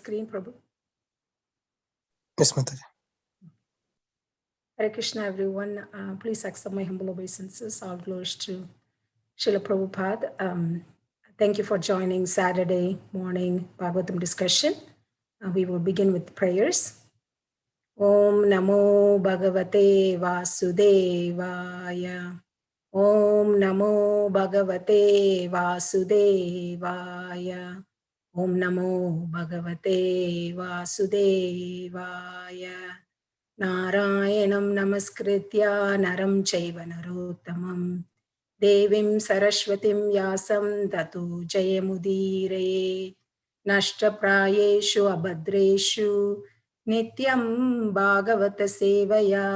screen, Prabhu. Yes, Mataji. Hare Krishna, everyone. Please accept my humble obeisances. All glories to Srila Prabhupada. Thank you for joining Saturday morning Bhagavatham discussion. We will begin with prayers. Om Namo Bhagavate Vasudevaya. Om Namo Bhagavate Vasudevaya. Om Namo Bhagavate Vasudevaya. Narayanam Namaskritya Naram Chaiva Narottamam Devim Saraswatim Yasam Tatu Jayamudire Nashtaprayeshu Abhadreshu Nityam Bhagavata Sevaya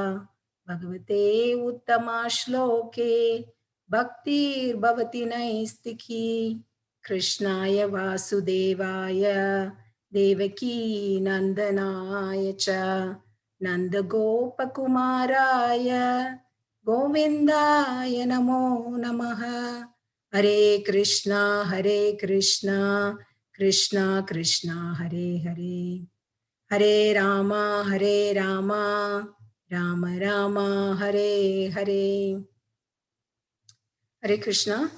Bhagavate Uttama Shloke Bhaktir Bhavati Naistiki Krishnaya Vasudevaya Devaki Nandanaya Cha Nanda Gopakumaraya Govindaya Namo Namaha Hare Krishna Krishna Krishna Hare Hare Hare Rama Rama Rama Hare Hare. Hare Krishna.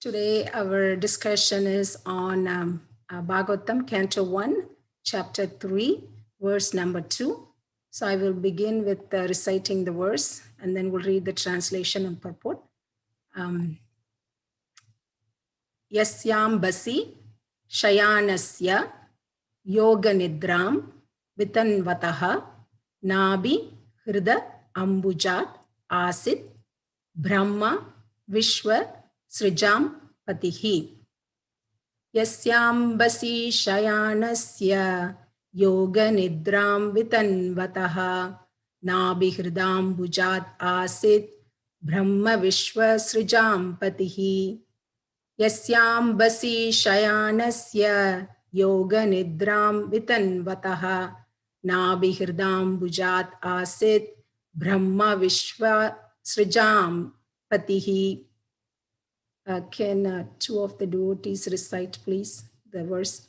Today our discussion is on Bhagavatam, Canto 1, Chapter 3, verse number 2. So I will begin with reciting the verse and then we'll read the translation and purport. Yasyam basi shayanasya yoga nidram vitanvataha nabi hrida ambujat asit brahma vishwa srijam patihi. Yasyam basi shayanasya yoga nidram vitanvataha nabhihridam bhujat asit brahma vishwa srijam patihi. Yasyam basi shayanasya yoga nidram vitanvataha nabhihridam bhujat asit brahma vishwa srijam patihi. Can two of the devotees recite, please, the verse?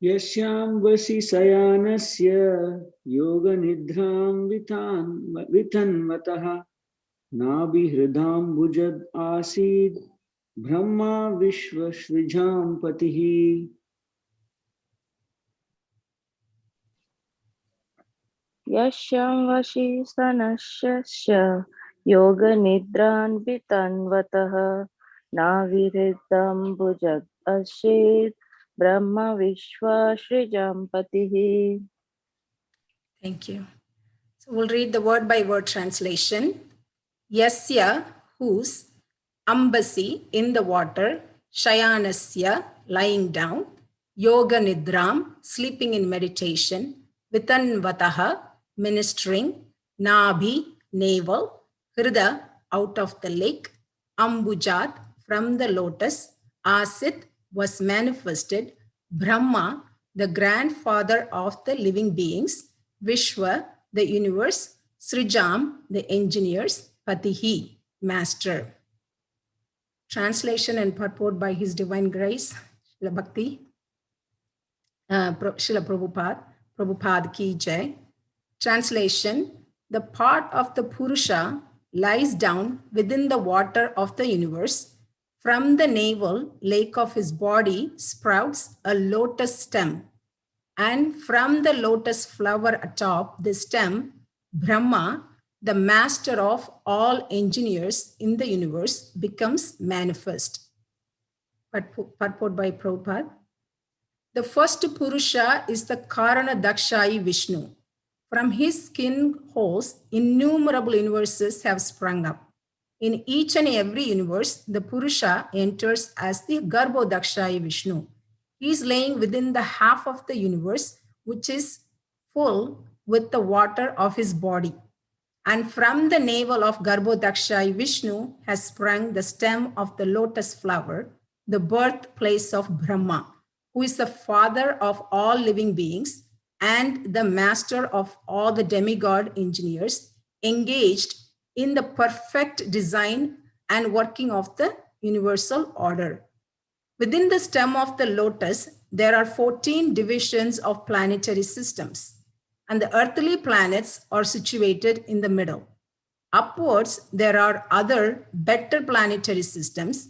Yasyam vasi sayanasya yoga nidram vitanvataha nabi hridam bhujad asid brahma vishva srijam patihi. Yashyam vashi sanasya yoga nidran vitanvataha naviridam bhujat asid brahma vishwa srijam patihi. Thank you. So we'll read the word by word translation. Yasya, whose, ambasi, in the water, shayanasya, lying down, yoga nidram, sleeping in meditation, vitanvataha, ministering, nabhi, navel, hrida, out of the lake, ambujat, from the lotus, asit, was manifested, Brahma, the grandfather of the living beings, Vishwa, the universe, Srijam, the engineers, Patihi, master. Translation and purport by His Divine Grace, Srila Bhakti, Srila Prabhupada Ki Jai. Translation: the part of the Purusha lies down within the water of the universe. From the navel lake of his body sprouts a lotus stem, and from the lotus flower atop the stem, Brahma, the master of all engineers in the universe, becomes manifest. Purport by Prabhupada. The first Purusha is the Karana Dakshayi Vishnu. From his skin holes, innumerable universes have sprung up. In each and every universe, the Purusha enters as the Garbhodakshayi Vishnu. He is laying within the half of the universe, which is full with the water of his body. And from the navel of Garbhodakshayi Vishnu has sprung the stem of the lotus flower, the birthplace of Brahma, who is the father of all living beings and the master of all the demigod engineers engaged in the perfect design and working of the universal order. Within the stem of the lotus, there are 14 divisions of planetary systems, and the earthly planets are situated in the middle. Upwards, there are other better planetary systems,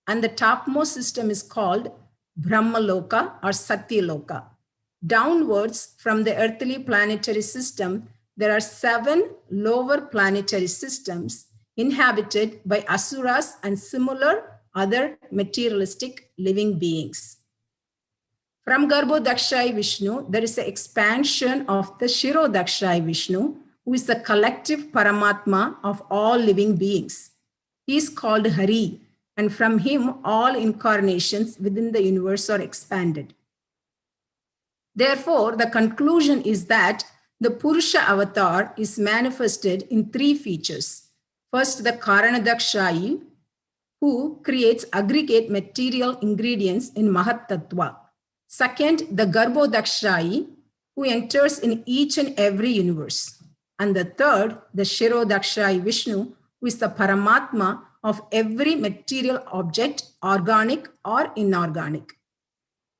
and the topmost system is called Brahmaloka or Satyaloka. Downwards from the earthly planetary system, there are 7 lower planetary systems inhabited by asuras and similar other materialistic living beings. From Garbhodakshai Vishnu, there is an expansion of the Shirodakshai Vishnu, who is the collective Paramatma of all living beings. He is called Hari, and from him all incarnations within the universe are expanded. Therefore, the conclusion is that the Purusha avatar is manifested in 3 features. First, the Karanadakshayi, who creates aggregate material ingredients in Mahat Tattva. Second, the Garbhodakshayi, who enters in each and every universe. And the third, the Shirodakshayi Vishnu, who is the Paramatma of every material object, organic or inorganic.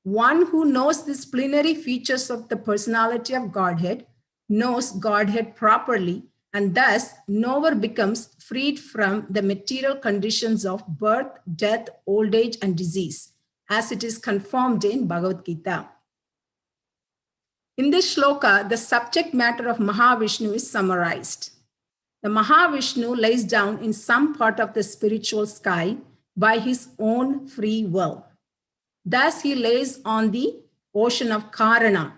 One who knows these plenary features of the personality of Godhead knows Godhead properly, and thus nowhere becomes freed from the material conditions of birth, death, old age, and disease, as it is confirmed in Bhagavad Gita. In this shloka, the subject matter of Mahavishnu is summarized. The Mahavishnu lays down in some part of the spiritual sky by his own free will. Thus, he lays on the ocean of Karana,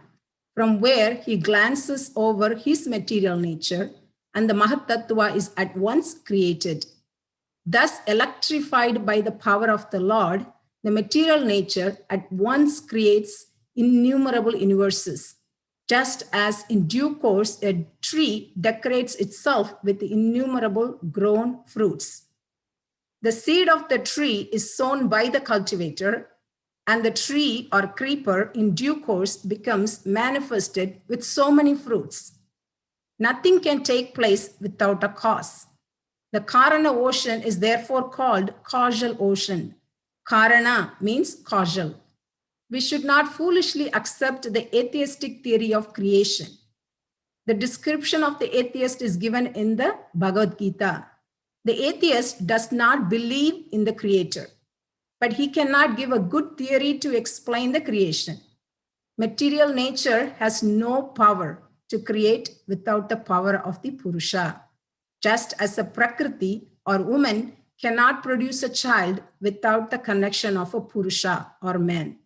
from where he glances over his material nature, and the Mahat Tattva is at once created. Thus, electrified by the power of the Lord, the material nature at once creates innumerable universes, just as in due course a tree decorates itself with innumerable grown fruits. The seed of the tree is sown by the cultivator, and the tree or creeper in due course becomes manifested with so many fruits. Nothing can take place without a cause. The Karana ocean is therefore called causal ocean. Karana means causal. We should not foolishly accept the atheistic theory of creation. The description of the atheist is given in the Bhagavad Gita. The atheist does not believe in the creator, but he cannot give a good theory to explain the creation. Material nature has no power to create without the power of the Purusha, just as a Prakriti or woman cannot produce a child without the connection of a Purusha or man.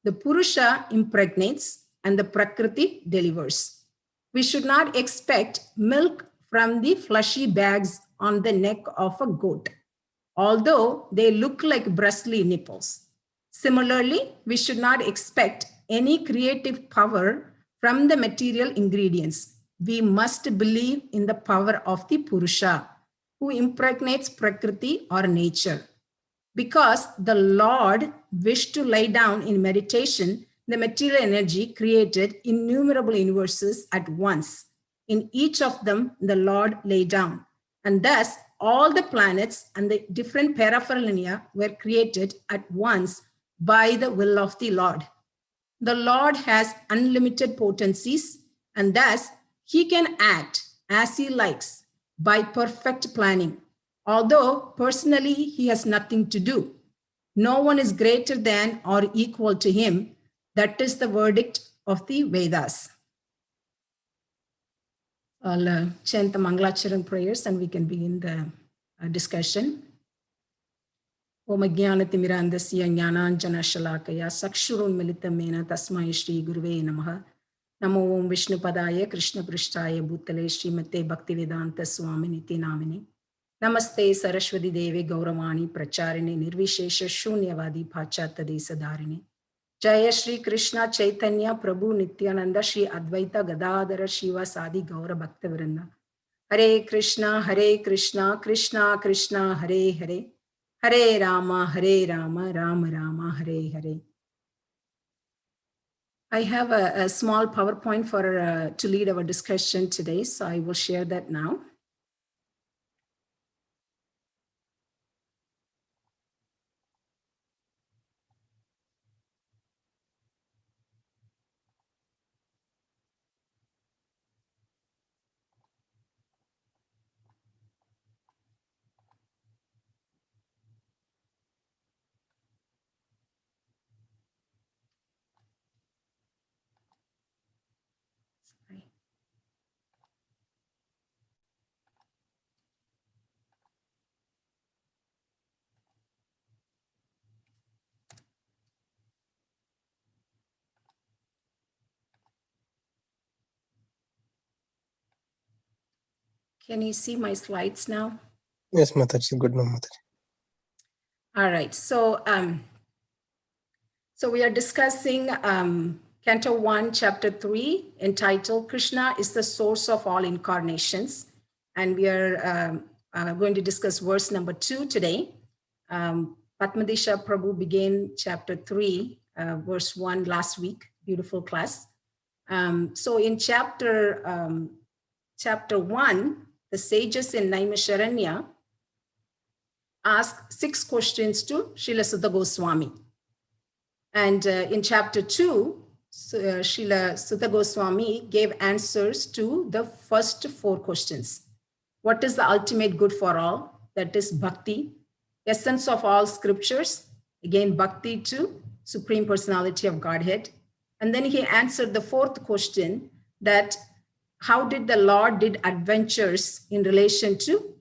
The Purusha impregnates and the Prakriti delivers. We should not expect milk from the fleshy bags on the neck of a goat, although they look like bristly nipples. Similarly, we should not expect any creative power from the material ingredients. We must believe in the power of the Purusha, who impregnates Prakriti or nature. Because the Lord wished to lay down in meditation, the material energy created innumerable universes at once. In each of them, the Lord lay down. And thus, all the planets and the different paraphernalia were created at once by the will of the Lord. The Lord has unlimited potencies, and thus he can act as he likes by perfect planning. Although personally he has nothing to do. No one is greater than or equal to him. That is the verdict of the Vedas. I'll chant the Mangalacharan prayers and we can begin the discussion. Om Jnanatimirandasya Jnananjana Shalakaya Sakshurun Militamena Tasmai Shri Guruve Namaha. Namo Om Vishnu Padaya Krishna Prishtaya Bhutale Srimate Bhaktivedanta Swaminiti Namini. Namaste Saraswati Devi Gauramani Pracharini Nirvishesha Shunyavadi Pachatade Sadarini. Jaya Shri Krishna Chaitanya Prabhu Nityananda Shri Advaita Gadadhara Shiva Sadi Gaura Bhakta Vrinda. Hare Krishna, Krishna Krishna, Hare Hare. Hare Rama, Rama Rama, Hare Hare. I have a small PowerPoint for to lead our discussion today, so I will share that now. Can you see my slides now? Yes, Mataji. Good, no, Mataji. All right. So, so we are discussing Canto 1, Chapter 3, entitled Krishna is the source of all incarnations. And we are going to discuss verse number 2 today. Padmadisha Prabhu began Chapter 3, verse 1 last week. Beautiful class. So in chapter 1, the sages in Naimisharanya ask 6 questions to Srila Sutta Goswami. And in chapter 2, Srila Sutta Goswami gave answers to the first 4 questions. What is the ultimate good for all? That is bhakti. Essence of all scriptures. Again, bhakti to Supreme Personality of Godhead. And then he answered the 4th question, that how did the Lord did adventures in relation to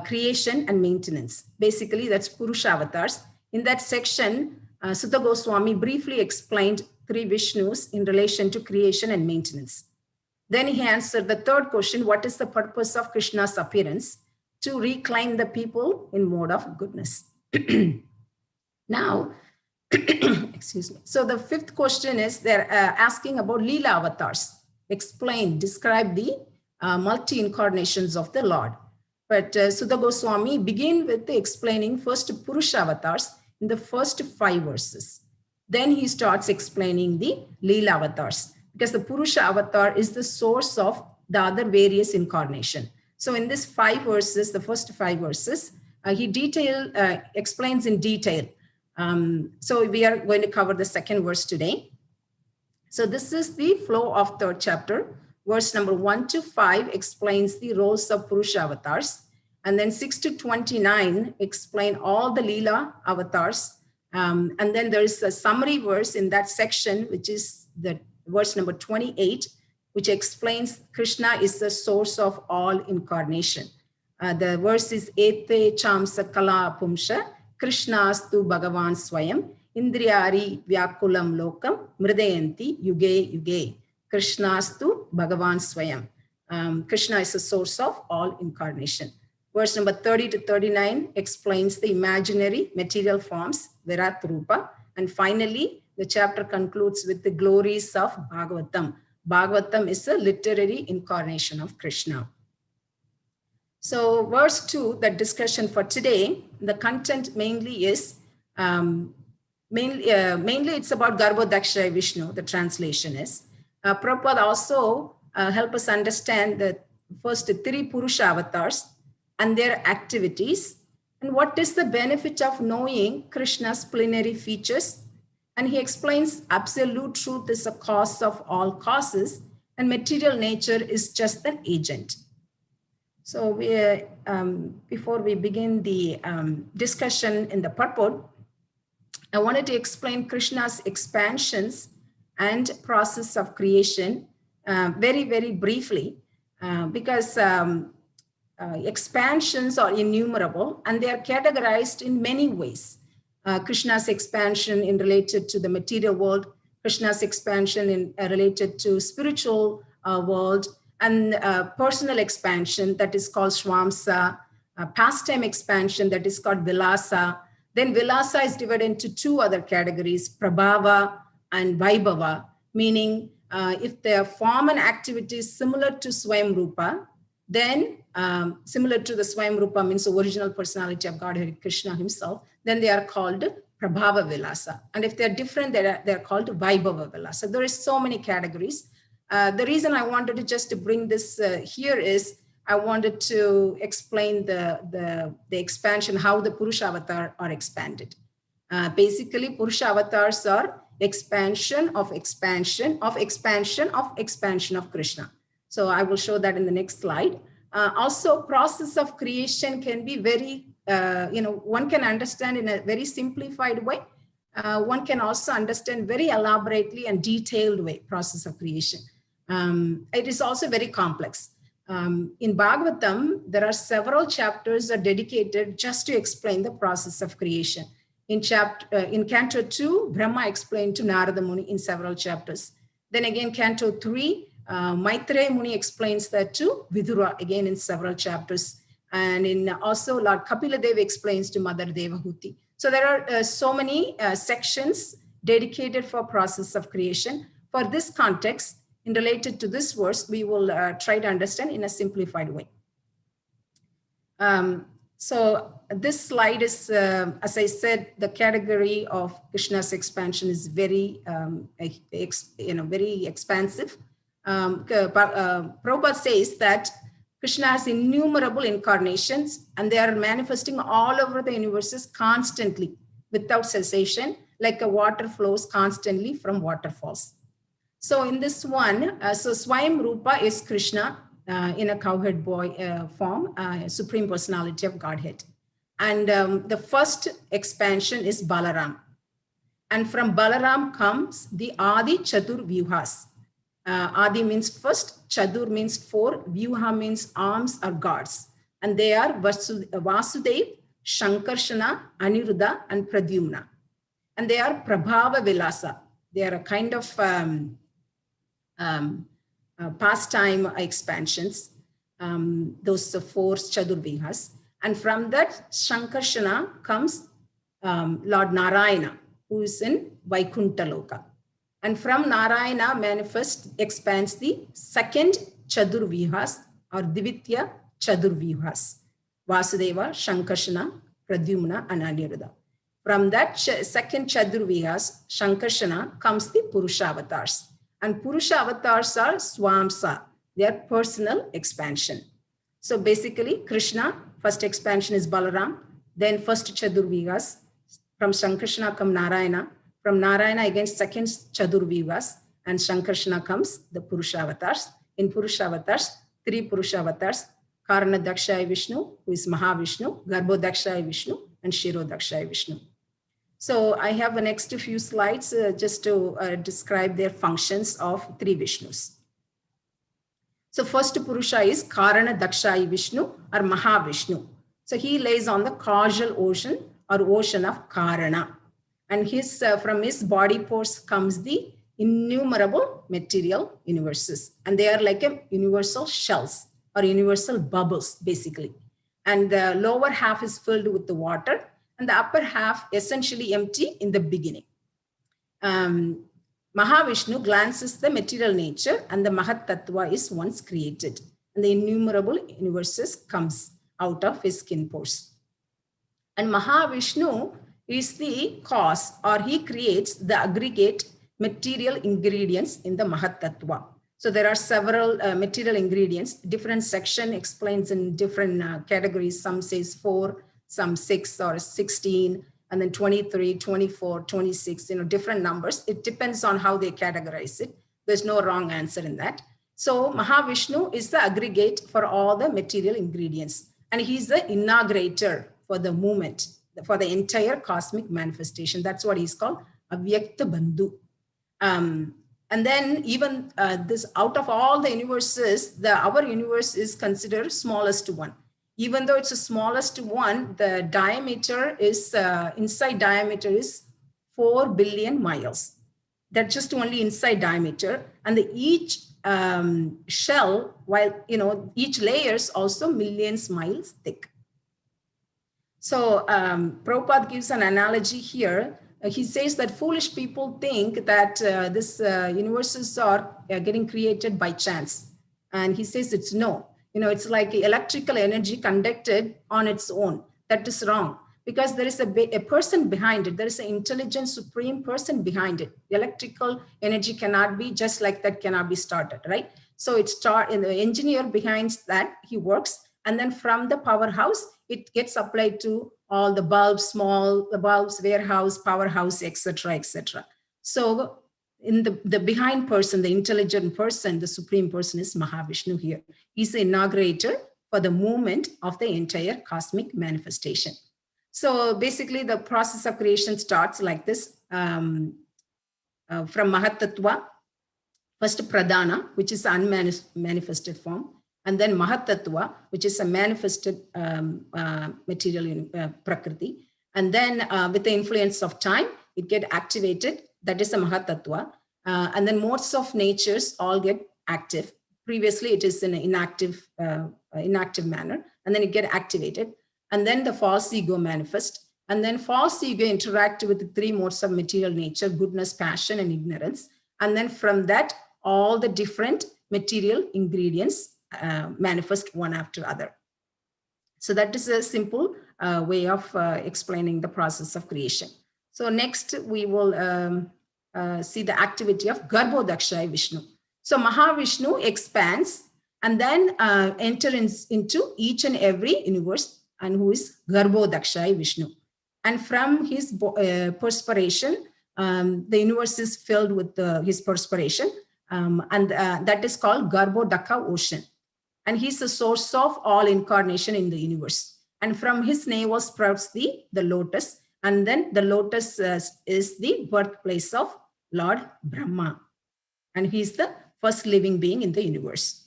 creation and maintenance. Basically, that's Purusha avatars. In that section, Sutta Goswami briefly explained 3 Vishnus in relation to creation and maintenance. Then he answered the 3rd question, what is the purpose of Krishna's appearance? To reclaim the people in mode of goodness. Now, excuse me. So the 5th question is they're asking about Leela avatars. Explain, describe the multi-incarnations of the Lord. But Sutta Goswami begin with explaining first Purusha avatars in the first 5 verses. Then he starts explaining the Leela avatars, because the Purusha avatar is the source of the other various incarnation. So in this 5 verses, the first 5 verses, he explains in detail. So we are going to cover the 2nd verse today. So this is the flow of 3rd chapter. Verse number 1 to 5 explains the roles of Purusha avatars. And then 6 to 29 explain all the Leela avatars. And then there's a summary verse in that section, which is the verse number 28, which explains Krishna is the source of all incarnation. The verse is Ete Chamsa Kala Pumsha Krishnastu Bhagavan Swayam Indriyari Vyakulam Lokam Mridayanti Yuge Yuge. Krishnastu Bhagavan Swayam. Krishna is the source of all incarnation. Verse number 30 to 39 explains the imaginary material forms, Virat Rupa. And finally, the chapter concludes with the glories of Bhagavatam. Bhagavatam is a literary incarnation of Krishna. So verse 2, the discussion for today, the content mainly is, mainly it's about Garbhodaksha Vishnu, the translation is. Prabhupada also help us understand the first 3 Purusha avatars and their activities, and what is the benefit of knowing Krishna's plenary features. And he explains absolute truth is a cause of all causes, and material nature is just an agent. So we, before we begin the discussion in the purport, I wanted to explain Krishna's expansions and process of creation very, very briefly, because expansions are innumerable and they are categorized in many ways. Krishna's expansion in related to the material world, Krishna's expansion in related to spiritual world, and personal expansion that is called Swamsa, pastime expansion that is called Vilasa. Then Vilasa is divided into 2 other categories, Prabhava and Vaibhava, meaning if their form and activity is similar to Swayam Rupa, then similar to the Swayam Rupa means the original personality of Godhead, Krishna himself, then they are called Prabhava Vilasa. And if they're different, they're called Vaibhava Vilasa. There is so many categories. The reason I wanted to just bring this here is I wanted to explain the expansion, how the Purusha avatar are expanded. Basically, Purusha avatars are expansion of expansion of expansion of expansion of Krishna. So I will show that in the next slide. Also, process of creation can be very, one can understand in a very simplified way. One can also understand very elaborately and detailed way, process of creation. It is also very complex. In Bhagavatam, there are several chapters that are dedicated just to explain the process of creation. In Canto 2, Brahma explained to Narada Muni in several chapters. Then again, Canto 3, Maitreya Muni explains that to Vidura again in several chapters. And in also Lord Kapila Dev explains to Mother Devahuti. So there are so many sections dedicated for process of creation. For this context, in related to this verse, we will try to understand in a simplified way. So this slide is, as I said, the category of Krishna's expansion is very, very expansive. Prabhupada says that Krishna has innumerable incarnations and they are manifesting all over the universes constantly without cessation, like a water flows constantly from waterfalls. So in this one, so Swayam Rupa is Krishna in a cowherd boy form, Supreme Personality of Godhead. And the first expansion is Balaram. And from Balaram comes the Adi Chatur Vyuhas. Adi means first, Chatur means four, Vyuha means arms or gods. And they are Vasudev, Shankarshana, Aniruddha, and Pradyumna. And they are Prabhava Vilasa. They are a kind of pastime expansions, those four Chadurvihas. And from that, Shankarshana comes Lord Narayana, who is in Vaikuntha Loka. And from Narayana expands the second Chadurvihas or Divitya Chadurvihas, Vasudeva, Shankarshana, Pradyumna, and Aniruddha. From that second Chadurvihas, Shankarshana, comes the Purusha avatars. And Purusha avatars are Swamsa, their personal expansion. So basically, Krishna, first expansion is Balaram, then first Chadurvihas, from Shankarshana come Narayana, from Narayana again second Chadurvihas, and Shankarshana comes the Purusha avatars. In Purusha avatars, three Purusha avatars, Karana Dakshaya Vishnu, who is Mahavishnu, Garbho Dakshaya Vishnu, and Shiro Dakshaya Vishnu. So I have the next few slides just to describe their functions of three Vishnus. So first Purusha is Karana Dakshaya Vishnu or Mahavishnu. So he lays on the causal ocean or ocean of Karana. And from his body pores comes the innumerable material universes. And they are like a universal shells or universal bubbles, basically. And the lower half is filled with the water and the upper half essentially empty in the beginning. Mahavishnu glances the material nature and the Mahat Tattva is once created. And the innumerable universes comes out of his skin pores. And Mahavishnu is the cause, or he creates the aggregate material ingredients in the Mahat Tattva. So there are several material ingredients. Different section explains in different categories. Some says 4, some 6 or 16, and then 23, 24, 26, different numbers. It depends on how they categorize it. There's no wrong answer in that. So Mahavishnu is the aggregate for all the material ingredients. And he's the inaugurator for the movement, for the entire cosmic manifestation. That's what he's called, Avyakta Bandhu. And then even this, out of all the universes, our universe is considered smallest one. Even though it's the smallest one, the diameter is, inside diameter is 4 billion miles. That's just only inside diameter. And each shell, while, each layer is also millions miles thick. So Prabhupada gives an analogy here. He says that foolish people think that this universes are getting created by chance. And he says it's no. It's like electrical energy conducted on its own. That is wrong, because there is a person behind it. There is an intelligent supreme person behind it. The electrical energy cannot be just like that, cannot be started, right? So the engineer behind that, he works. And then from the powerhouse, it gets applied to all the bulbs, the bulbs, warehouse, powerhouse, etc., etc. So in the behind person, the intelligent person, the supreme person is Mahavishnu here. He's the inaugurator for the movement of the entire cosmic manifestation. So basically the process of creation starts like this, from Mahat Tattva, first Pradhana, which is unmanifested form, and then Mahat Tattva, which is a manifested material Prakriti. And then with the influence of time, it get activated. That is a Mahat Tattva. And then modes of natures all get active. Previously, it is in an inactive manner, and then it get activated. And then the false ego manifest. And then false ego interact with the three modes of material nature, goodness, passion, and ignorance. And then from that, all the different material ingredients manifest one after other. So that is a simple way of explaining the process of creation. So next we will see the activity of Garbhodakshaya Vishnu. So Mahavishnu expands and then enters into each and every universe, and who is Garbhodakshaya Vishnu. And from his perspiration, the universe is filled with his perspiration, and that is called Garbhodaka ocean. And he's the source of all incarnation in the universe. And from his navel sprouts the lotus, and then the lotus is the birthplace of Lord Brahma. And he's the first living being in the universe.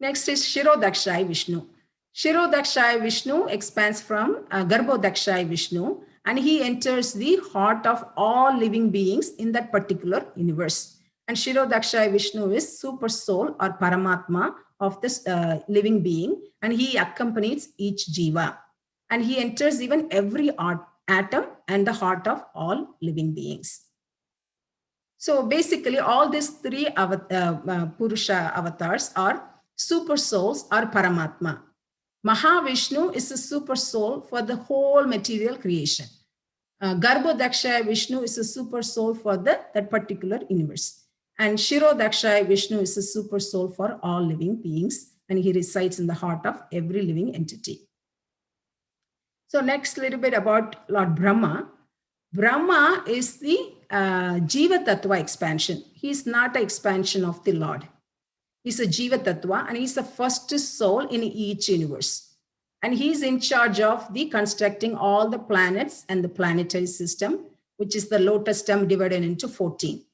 Next is Shirodakshaya Vishnu. Shirodakshaya Vishnu expands from Garbhodakshaya Vishnu, and he enters the heart of all living beings in that particular universe. And Shirodakshaya Vishnu is super soul or Paramatma of this living being, and he accompanies each jiva. And he enters even every atom and the heart of all living beings. So basically, all these three Purusha avatars are super souls or Paramatma. Mahavishnu is a super soul for the whole material creation. Garbhodakshaya Vishnu is a super soul for that particular universe. And Shirodakshaya Vishnu is a super soul for all living beings, and he resides in the heart of every living entity. So next, a little bit about Lord Brahma. Brahma is the Jiva Tattva expansion. He's not an expansion of the Lord. He's a Jiva Tattva, and he's the first soul in each universe. And he's in charge of the constructing all the planets and the planetary system, which is the lotus stem divided into 14.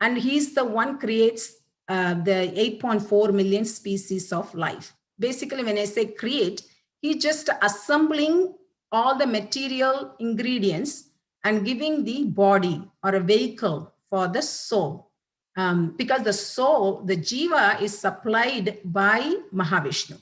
And he's the one creates the 8.4 million species of life. Basically, when I say create, he's just assembling all the material ingredients and giving the body or a vehicle for the soul. Because the soul, the jiva, is supplied by Mahavishnu.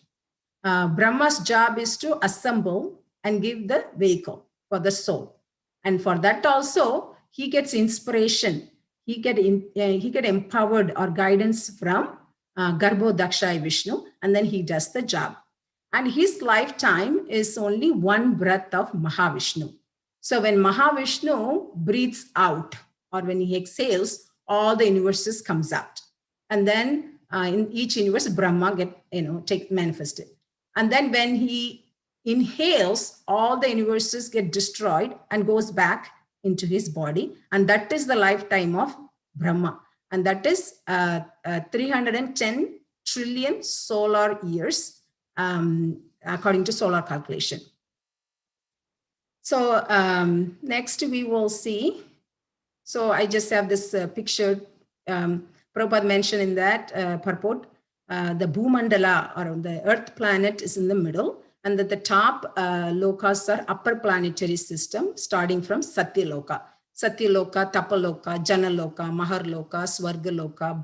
Brahma's job is to assemble and give the vehicle for the soul. And for that also, he gets inspiration. He get empowered or guidance from Garbhodakshaya Vishnu, and then he does the job. And his lifetime is only one breath of Mahavishnu. So when Mahavishnu breathes out, or when he exhales, all the universes comes out. And then in each universe, Brahma get manifested. And then when he inhales, all the universes get destroyed and goes back into his body. And that is the lifetime of Brahma. And that is 310 trillion solar years, according to solar calculation. So next we will see. So I just have this picture. Prabhupada mentioned in that purport, the Bhumandala, or the Earth planet, is in the middle, and that the top lokas are upper planetary system, starting from Satyaloka. Satyaloka, Tapaloka, Janaloka, Maharloka, Swargaloka,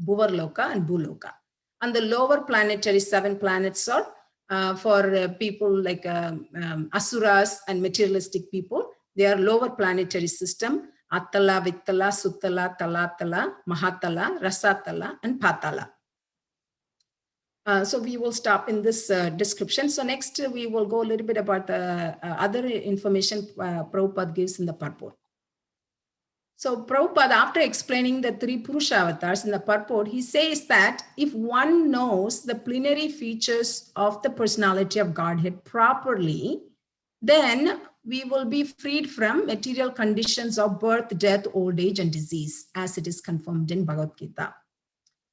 Bhuvarloka, and Bhuloka. And the lower planetary 7 planets are for people like Asuras and materialistic people. They are lower planetary system, Attala, Vittala, Suttala, Talatala, Mahatala, Rasatala, and Patala. So we will stop in this description. So next we will go a little bit about the other information Prabhupada gives in the purport. So Prabhupada, after explaining the 3 Purusha avatars in the purport, he says that if one knows the plenary features of the personality of Godhead properly, then we will be freed from material conditions of birth, death, old age, and disease, as it is confirmed in Bhagavad Gita.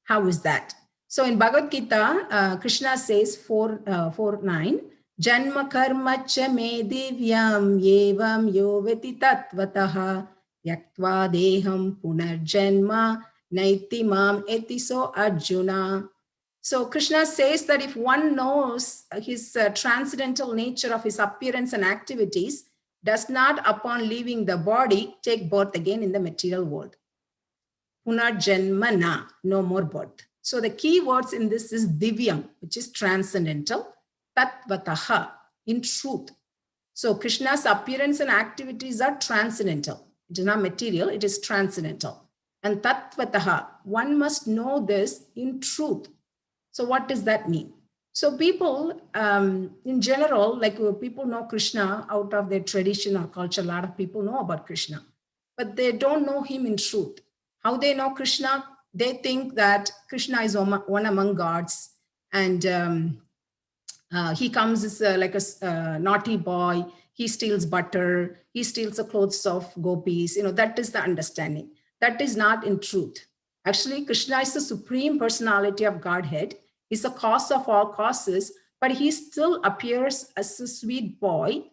How is that? So in Bhagavad Gita, Krishna says 4:9, Janma karma cha me divyam yevam yoveti tatvataha yaktva deham punarjanma naiti mam etiso Arjuna. So Krishna says that if one knows his transcendental nature of his appearance and activities, does not upon leaving the body take birth again in the material world. Punarjanma na, no more birth. So the key words in this is divyam, which is transcendental, tatvataha, in truth. So Krishna's appearance and activities are transcendental. It is not material, it is transcendental. And tatvataha, one must know this in truth. So what does that mean? So people in general, like people know Krishna out of their tradition or culture. A lot of people know about Krishna, but they don't know him in truth. How they know Krishna? They think that Krishna is one among gods, and he comes as like a naughty boy. He steals butter. He steals the clothes of gopis. That is the understanding. That is not in truth. Actually, Krishna is the supreme personality of Godhead. He's the cause of all causes, but he still appears as a sweet boy.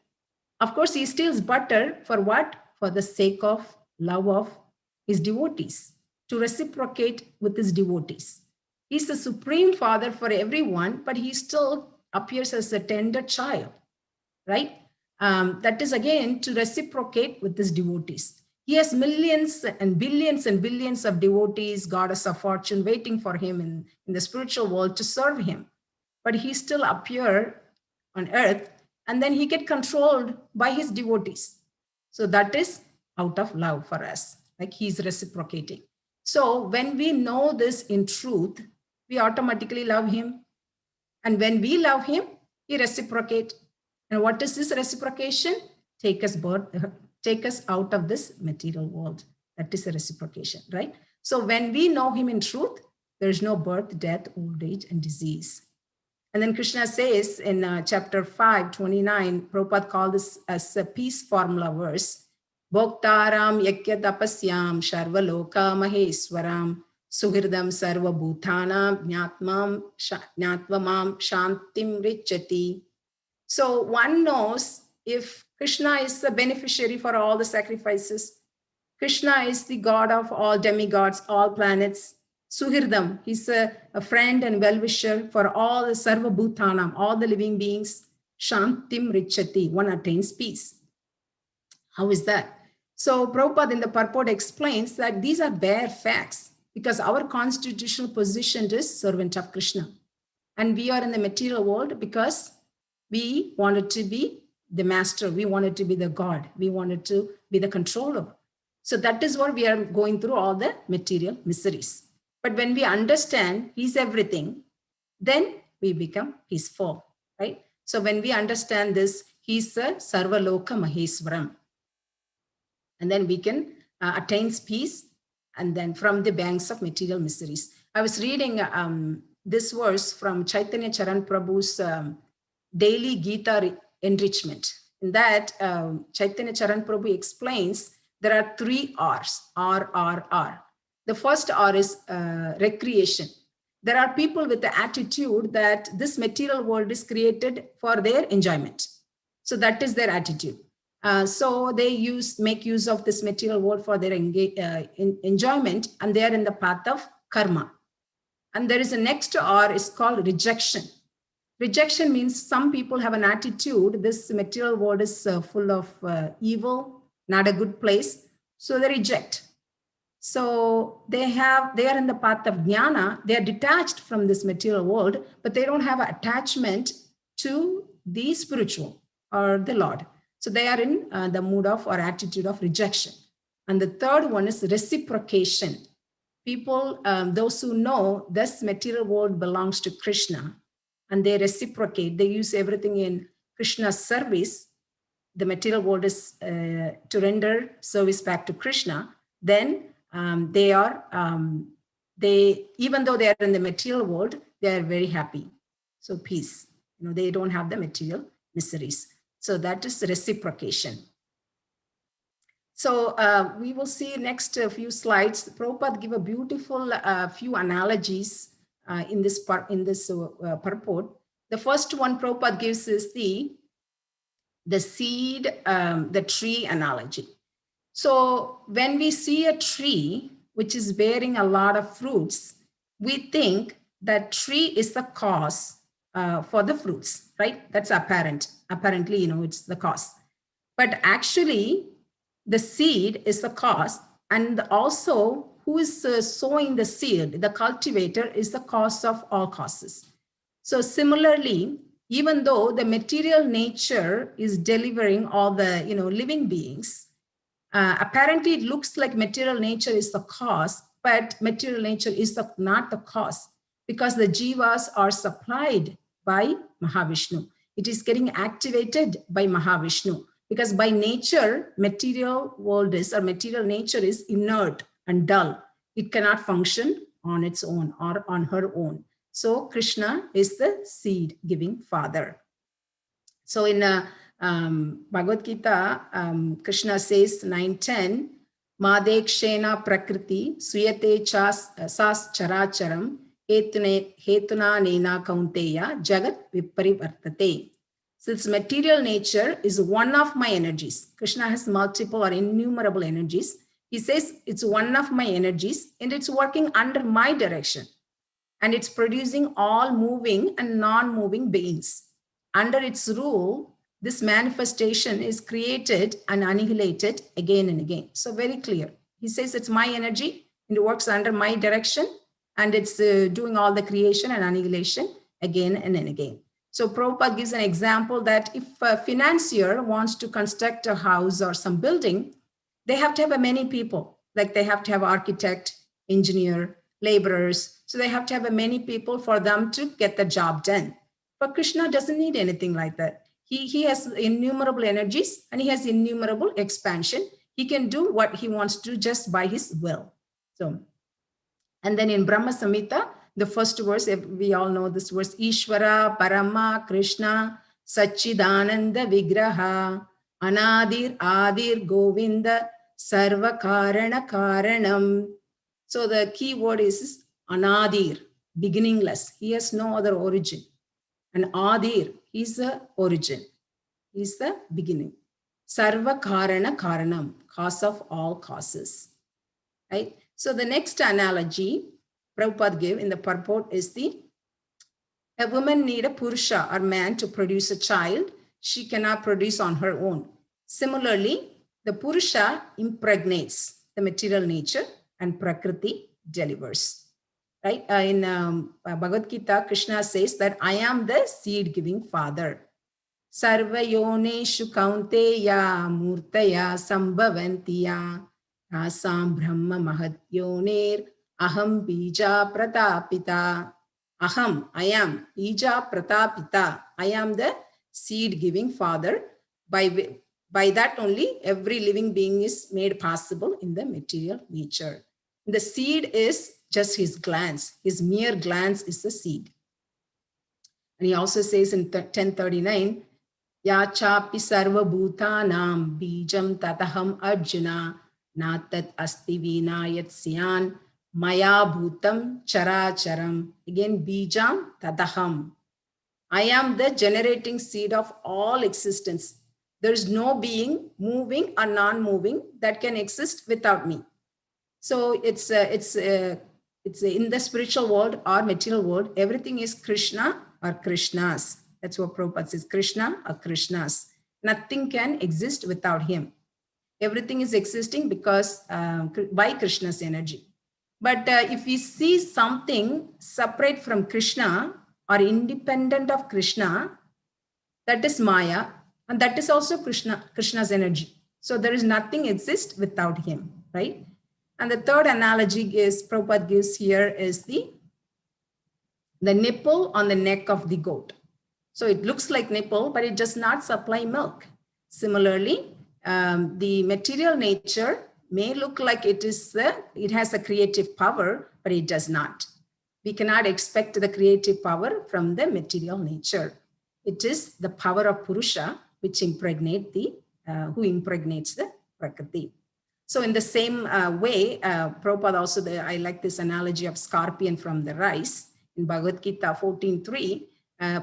Of course, he steals butter for what? For the sake of love of his devotees, to reciprocate with his devotees. He's the supreme father for everyone, but he still appears as a tender child, right? That is again to reciprocate with his devotees. He has millions and billions of devotees, goddess of fortune, waiting for him in the spiritual world to serve him. But he still appears on earth, and then he get controlled by his devotees. So that is out of love for us, like he's reciprocating. So when we know this in truth, we automatically love him. And when we love him, he reciprocates. And what is this reciprocation? Take us out of this material world. That is a reciprocation, right? So when we know him in truth, there is no birth, death, old age, and disease. And then Krishna says in chapter 5:29, Prabhupada called this as a peace formula verse. Bhoktaram yakya tapasyam sharvaloka maheswaram suhirdam sarva bhutanam jnatvam shantim richati. So one knows if Krishna is the beneficiary for all the sacrifices, Krishna is the god of all demigods, all planets. Suhirdam, he's a friend and well-wisher for all the sarva bhutanam, all the living beings. Shantim richati, one attains peace. How is that? So Prabhupada in the purport explains that these are bare facts because our constitutional position is servant of Krishna. And we are in the material world because we wanted to be the master. We wanted to be the God. We wanted to be the controller. So that is what we are going through, all the material miseries. But when we understand he's everything, then we become peaceful, right? So when we understand this, he's a Sarvaloka Maheswaram. And then we can attain peace and then from the banks of material miseries. I was reading this verse from Chaitanya Charan Prabhu's daily Gita enrichment. In that, Chaitanya Charan Prabhu explains there are 3 R's, R. The first R is recreation. There are people with the attitude that this material world is created for their enjoyment. So that is their attitude. So they make use of this material world for their enjoyment, and they are in the path of karma. And there is a next R is called rejection. Rejection means some people have an attitude, this material world is full of evil, not a good place. So they reject. So they are in the path of jnana. They are detached from this material world, but they don't have an attachment to the spiritual or the Lord. So they are in the mood of or attitude of rejection. And the third one is reciprocation. People, those who know this material world belongs to Krishna, and they reciprocate, they use everything in Krishna's service. The material world is to render service back to Krishna. Then even though they are in the material world, they are very happy. So peace, they don't have the material miseries. So that is reciprocation. So we will see next few slides. Prabhupada give a beautiful few analogies in this purport. The first one Prabhupada gives is the seed, the tree analogy. So when we see a tree which is bearing a lot of fruits, we think that tree is the cause for the fruits, right? That's apparent. Apparently, it's the cause. But actually, the seed is the cause, and also who is sowing the seed, the cultivator, is the cause of all causes. So similarly, even though the material nature is delivering all the living beings, apparently it looks like material nature is the cause, but material nature is not the cause, because the jivas are supplied by Mahavishnu. It is getting activated by Mahavishnu, because by nature, material world is, or material nature is inert and dull. It cannot function on its own or on her own. So Krishna is the seed giving father. So in Bhagavad Gita, Krishna says 9:10, Madekshena prakriti suyate sas characharam hetuna nena kaunteya jagat viparivartate. So this material nature is one of my energies. Krishna has multiple or innumerable energies. He says it's one of my energies and it's working under my direction. And it's producing all moving and non-moving beings. Under its rule, this manifestation is created and annihilated again and again. So very clear. He says it's my energy and it works under my direction, and it's doing all the creation and annihilation again and again. So Prabhupada gives an example that if a financier wants to construct a house or some building, they have to have many people. Like they have to have architect, engineer, laborers. So they have to have many people for them to get the job done. But Krishna doesn't need anything like that. He has innumerable energies and he has innumerable expansion. He can do what he wants to do just by his will. So, and then in Brahma Samhita, the first verse, we all know this verse, Ishvara Parama Krishna Sachidananda Vigraha Anadir Adir Govinda Sarva Karana Karanam. So the key word is Anadir, beginningless. He has no other origin. And Adir, he's the origin. He's the beginning. Sarva Karana Karanam, cause of all causes. Right? So the next analogy Prabhupada gave in the purport is a woman need a Purusha or man to produce a child. She cannot produce on her own. Similarly, the Purusha impregnates the material nature and Prakriti delivers. Right? In Bhagavad Gita, Krishna says that I am the seed-giving father. Sarva yoneshu kaunteya murtaya sambhavantiya rasam brahma mahat yoner aham bija pratapita. Aham, I am, bija pratapita. I am the seed-giving father. By that only, every living being is made possible in the material nature. The seed is just his glance. His mere glance is the seed. And he also says in 1039, Ya chapi sarva bhutanam bijam tataham arjuna natat asti vinayat syan maya bhutam characharam. Again, bijam tataham. I am the generating seed of all existence. There is no being, moving or non-moving, that can exist without me. So it's in the spiritual world or material world, everything is Krishna or Krishnas. That's what Prabhupada says, Krishna or Krishnas. Nothing can exist without him. Everything is existing because by Krishna's energy. But if we see something separate from Krishna or independent of Krishna, that is Maya, and that is also Krishna's energy. So there is nothing exists without him, right? And the third analogy Prabhupada gives here is the nipple on the neck of the goat. So it looks like nipple, but it does not supply milk. Similarly, the material nature may look like it has a creative power, but it does not. We cannot expect the creative power from the material nature. It is the power of Purusha which who impregnates the Prakriti. So in the same way, Prabhupada also, I like this analogy of scorpion from the rice. In Bhagavad Gita 14.3,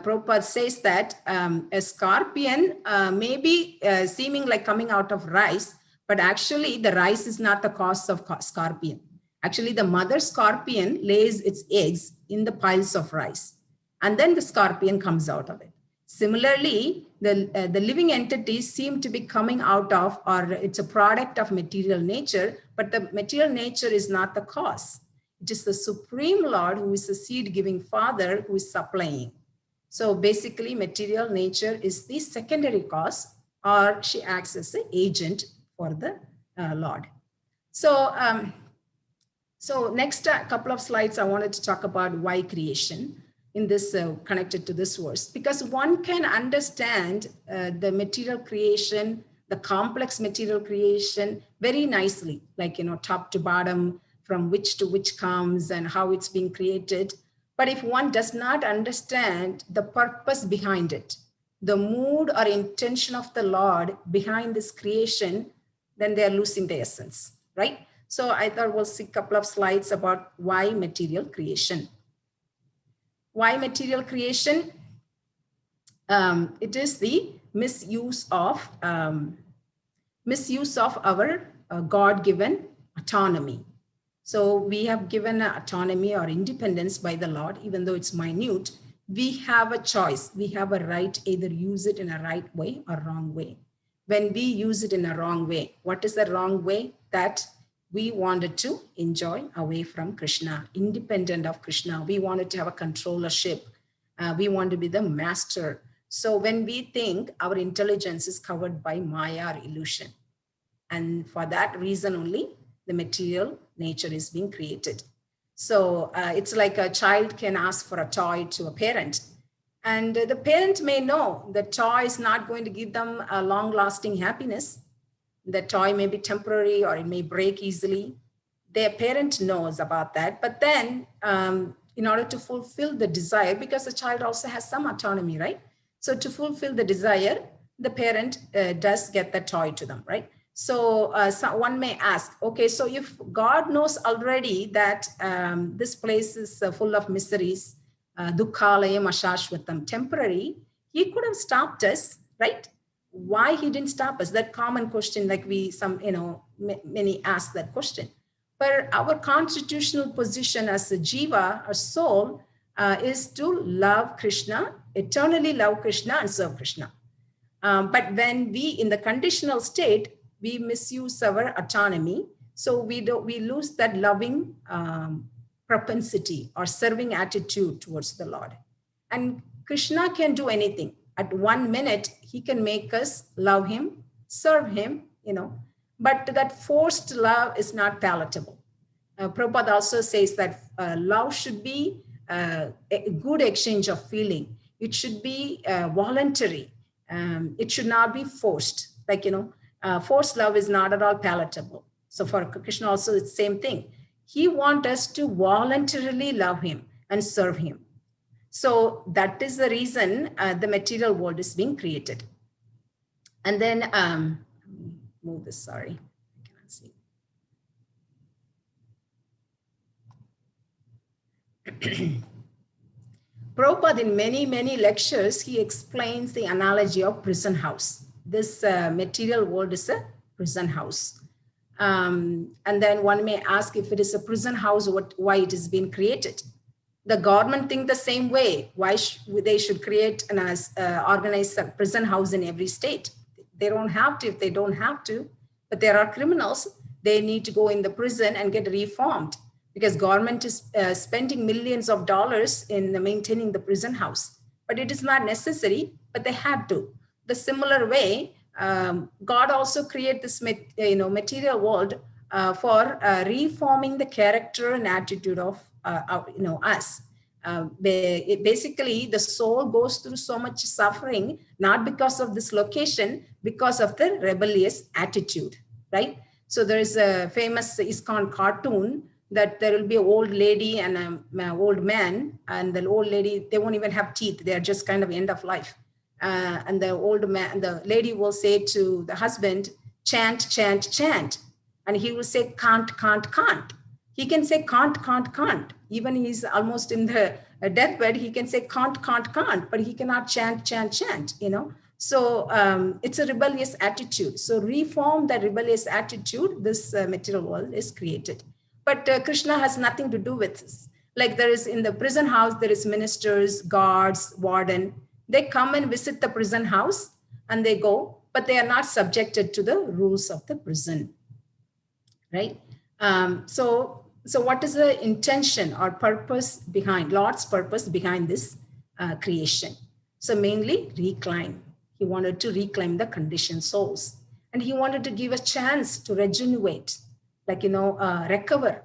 Prabhupada says that a scorpion may be seeming like coming out of rice, but actually the rice is not the cause of scorpion. Actually, the mother scorpion lays its eggs in the piles of rice, and then the scorpion comes out of it. Similarly, the living entities seem to be coming out of, or it's a product of material nature, but the material nature is not the cause. It is the Supreme Lord who is the seed-giving Father who is supplying. So basically, material nature is the secondary cause, or she acts as an agent for the Lord. So, so next couple of slides, I wanted to talk about why creation in this connected to this verse, because one can understand the material creation, the complex material creation very nicely, like, top to bottom, from which to which comes and how it's being created. But if one does not understand the purpose behind it, the mood or intention of the Lord behind this creation, then they are losing the essence, right? So I thought we'll see a couple of slides about why material creation. Why material creation? It is the misuse of our God-given autonomy. So we have given autonomy or independence by the Lord, even though it's minute. We have a choice. We have a right to either use it in a right way or wrong way. When we use it in a wrong way, what is the wrong way? That we wanted to enjoy away from Krishna, independent of Krishna. We wanted to have a controllership. We want to be the master. So when we think, our intelligence is covered by Maya or illusion. And for that reason only, the material nature is being created. So it's like a child can ask for a toy to a parent. And the parent may know the toy is not going to give them a long-lasting happiness. The toy may be temporary or it may break easily. Their parent knows about that. But then in order to fulfill the desire, because the child also has some autonomy, right? So to fulfill the desire, the parent does get the toy to them, right? So, one may ask, okay, so if God knows already that this place is full of miseries, dukkhalayam ashashvatam, temporary, he could have stopped us, right? Why he didn't stop us? That common question, like many ask that question. But our constitutional position as a jiva, a soul, is to love Krishna, eternally love Krishna and serve Krishna. But when we, in the conditional state, we misuse our autonomy, so we lose that loving propensity or serving attitude towards the Lord. And Krishna can do anything. At 1 minute, he can make us love him, serve him, but that forced love is not palatable. Prabhupada also says that love should be a good exchange of feeling. It should be voluntary. It should not be forced. Like, forced love is not at all palatable. So for Krishna also, it's the same thing. He wants us to voluntarily love him and serve him. So that is the reason the material world is being created. And then, move this, sorry, I cannot see. Prabhupada, in many, many lectures, he explains the analogy of prison house. This material world is a prison house. And then one may ask, if it is a prison house, why it is being created? The government think the same way. Why they should create and organize a prison house in every state? They don't have to if they don't have to. But there are criminals. They need to go in the prison and get reformed, because government is spending millions of dollars in maintaining the prison house. But it is not necessary, but they had to. The similar way, God also created this material world for reforming the character and attitude of us. Basically, the soul goes through so much suffering, not because of this location, because of the rebellious attitude, right? So there is a famous ISKCON cartoon that there will be an old lady and an old man, and the old lady, they won't even have teeth. They're just kind of end of life. And the old man, the lady will say to the husband, chant, chant, chant. And he will say, can't, can't, can't. He can say can't, can't, can't. Even he's almost in the deathbed, he can say can't, can't, can't, but he cannot chant, chant, chant, So it's a rebellious attitude. So reform that rebellious attitude, this material world is created. But Krishna has nothing to do with this. Like there is in the prison house, there is ministers, guards, warden. They come and visit the prison house and they go, but they are not subjected to the rules of the prison, right? So what is the intention or purpose behind, Lord's purpose behind this creation? So mainly reclaim. He wanted to reclaim the conditioned souls. And he wanted to give a chance to regenerate, like, recover.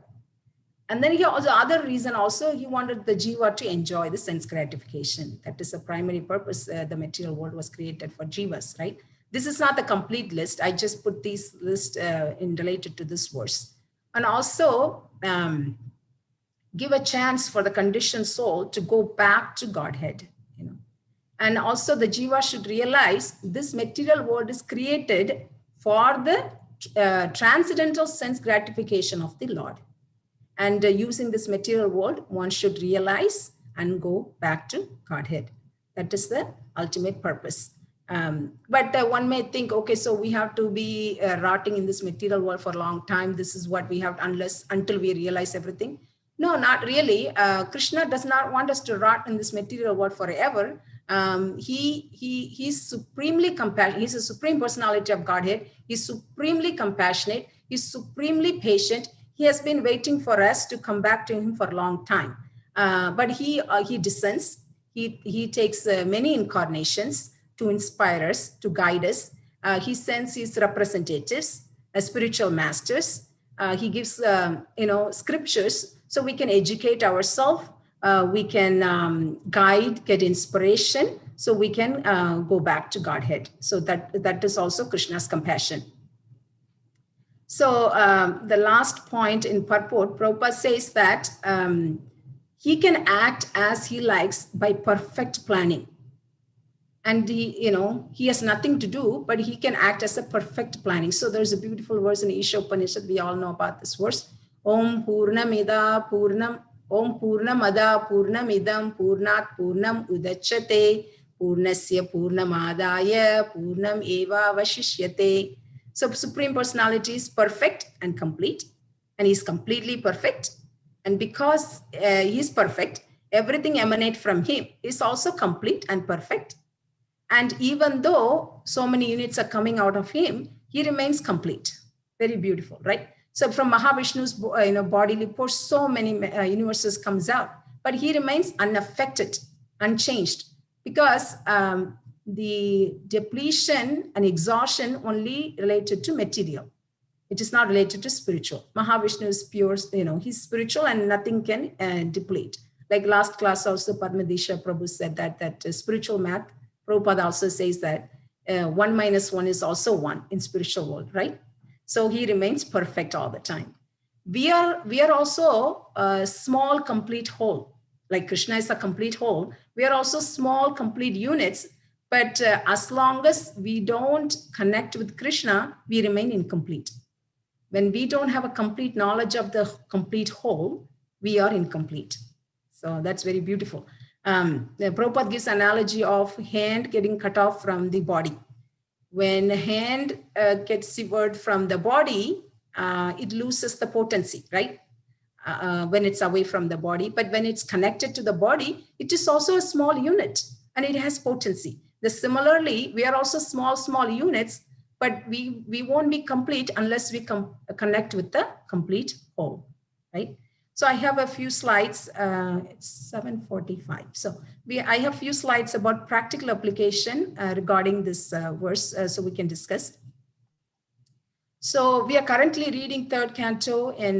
And then other reason also, he wanted the jiva to enjoy the sense gratification. That is the primary purpose. The material world was created for jivas, right? This is not the complete list. I just put these list in related to this verse. And also give a chance for the conditioned soul to go back to Godhead, And also the jiva should realize this material world is created for the transcendental sense gratification of the Lord. And using this material world, one should realize and go back to Godhead. That is the ultimate purpose. But one may think, okay, so we have to be rotting in this material world for a long time. This is what we have, until we realize everything. No, not really. Krishna does not want us to rot in this material world forever. He's supremely compassionate. He's a supreme personality of Godhead. He's supremely compassionate. He's supremely patient. He has been waiting for us to come back to him for a long time. But he descends. He takes many incarnations to inspire us, to guide us. He sends his representatives, spiritual masters. He gives, scriptures so we can educate ourselves. We can guide, get inspiration, so we can go back to Godhead. So that is also Krishna's compassion. So the last point in purport, Prabhupada says that he can act as he likes by perfect planning. And he has nothing to do, but he can act as a perfect planning. So there's a beautiful verse in Isha Upanishad. We all know about this verse. Om Purnamida Purnam, Om Purnamada Purnamidam Purnat Purnam Udachyate Purnasya Purnamadaya Purnam Eva Vashishyate. So Supreme Personality is perfect and complete, and he's completely perfect. And because he's perfect, everything emanates from him is also complete and perfect. And even though so many units are coming out of him, he remains complete. Very beautiful, right? So from Mahavishnu's bodily pores, so many universes comes out, but he remains unaffected, unchanged, because the depletion and exhaustion only related to material. It is not related to spiritual. Mahavishnu is pure, he's spiritual and nothing can deplete. Like last class also, Padmadisha Prabhu said that spiritual math, Prabhupada also says that 1 minus 1 is also 1 in spiritual world, right? So he remains perfect all the time. We are also a small, complete whole. Like Krishna is a complete whole. We are also small, complete units. But as long as we don't connect with Krishna, we remain incomplete. When we don't have a complete knowledge of the complete whole, we are incomplete. So that's very beautiful. The Prabhupada gives analogy of hand getting cut off from the body. When the hand gets severed from the body, it loses the potency, right? When it's away from the body. But when it's connected to the body, it is also a small unit and it has potency. Similarly, we are also small units, but we won't be complete unless we connect with the complete whole, right? So I have a few slides. It's 7:45. So I have a few slides about practical application regarding this verse, so we can discuss. So we are currently reading 3rd canto in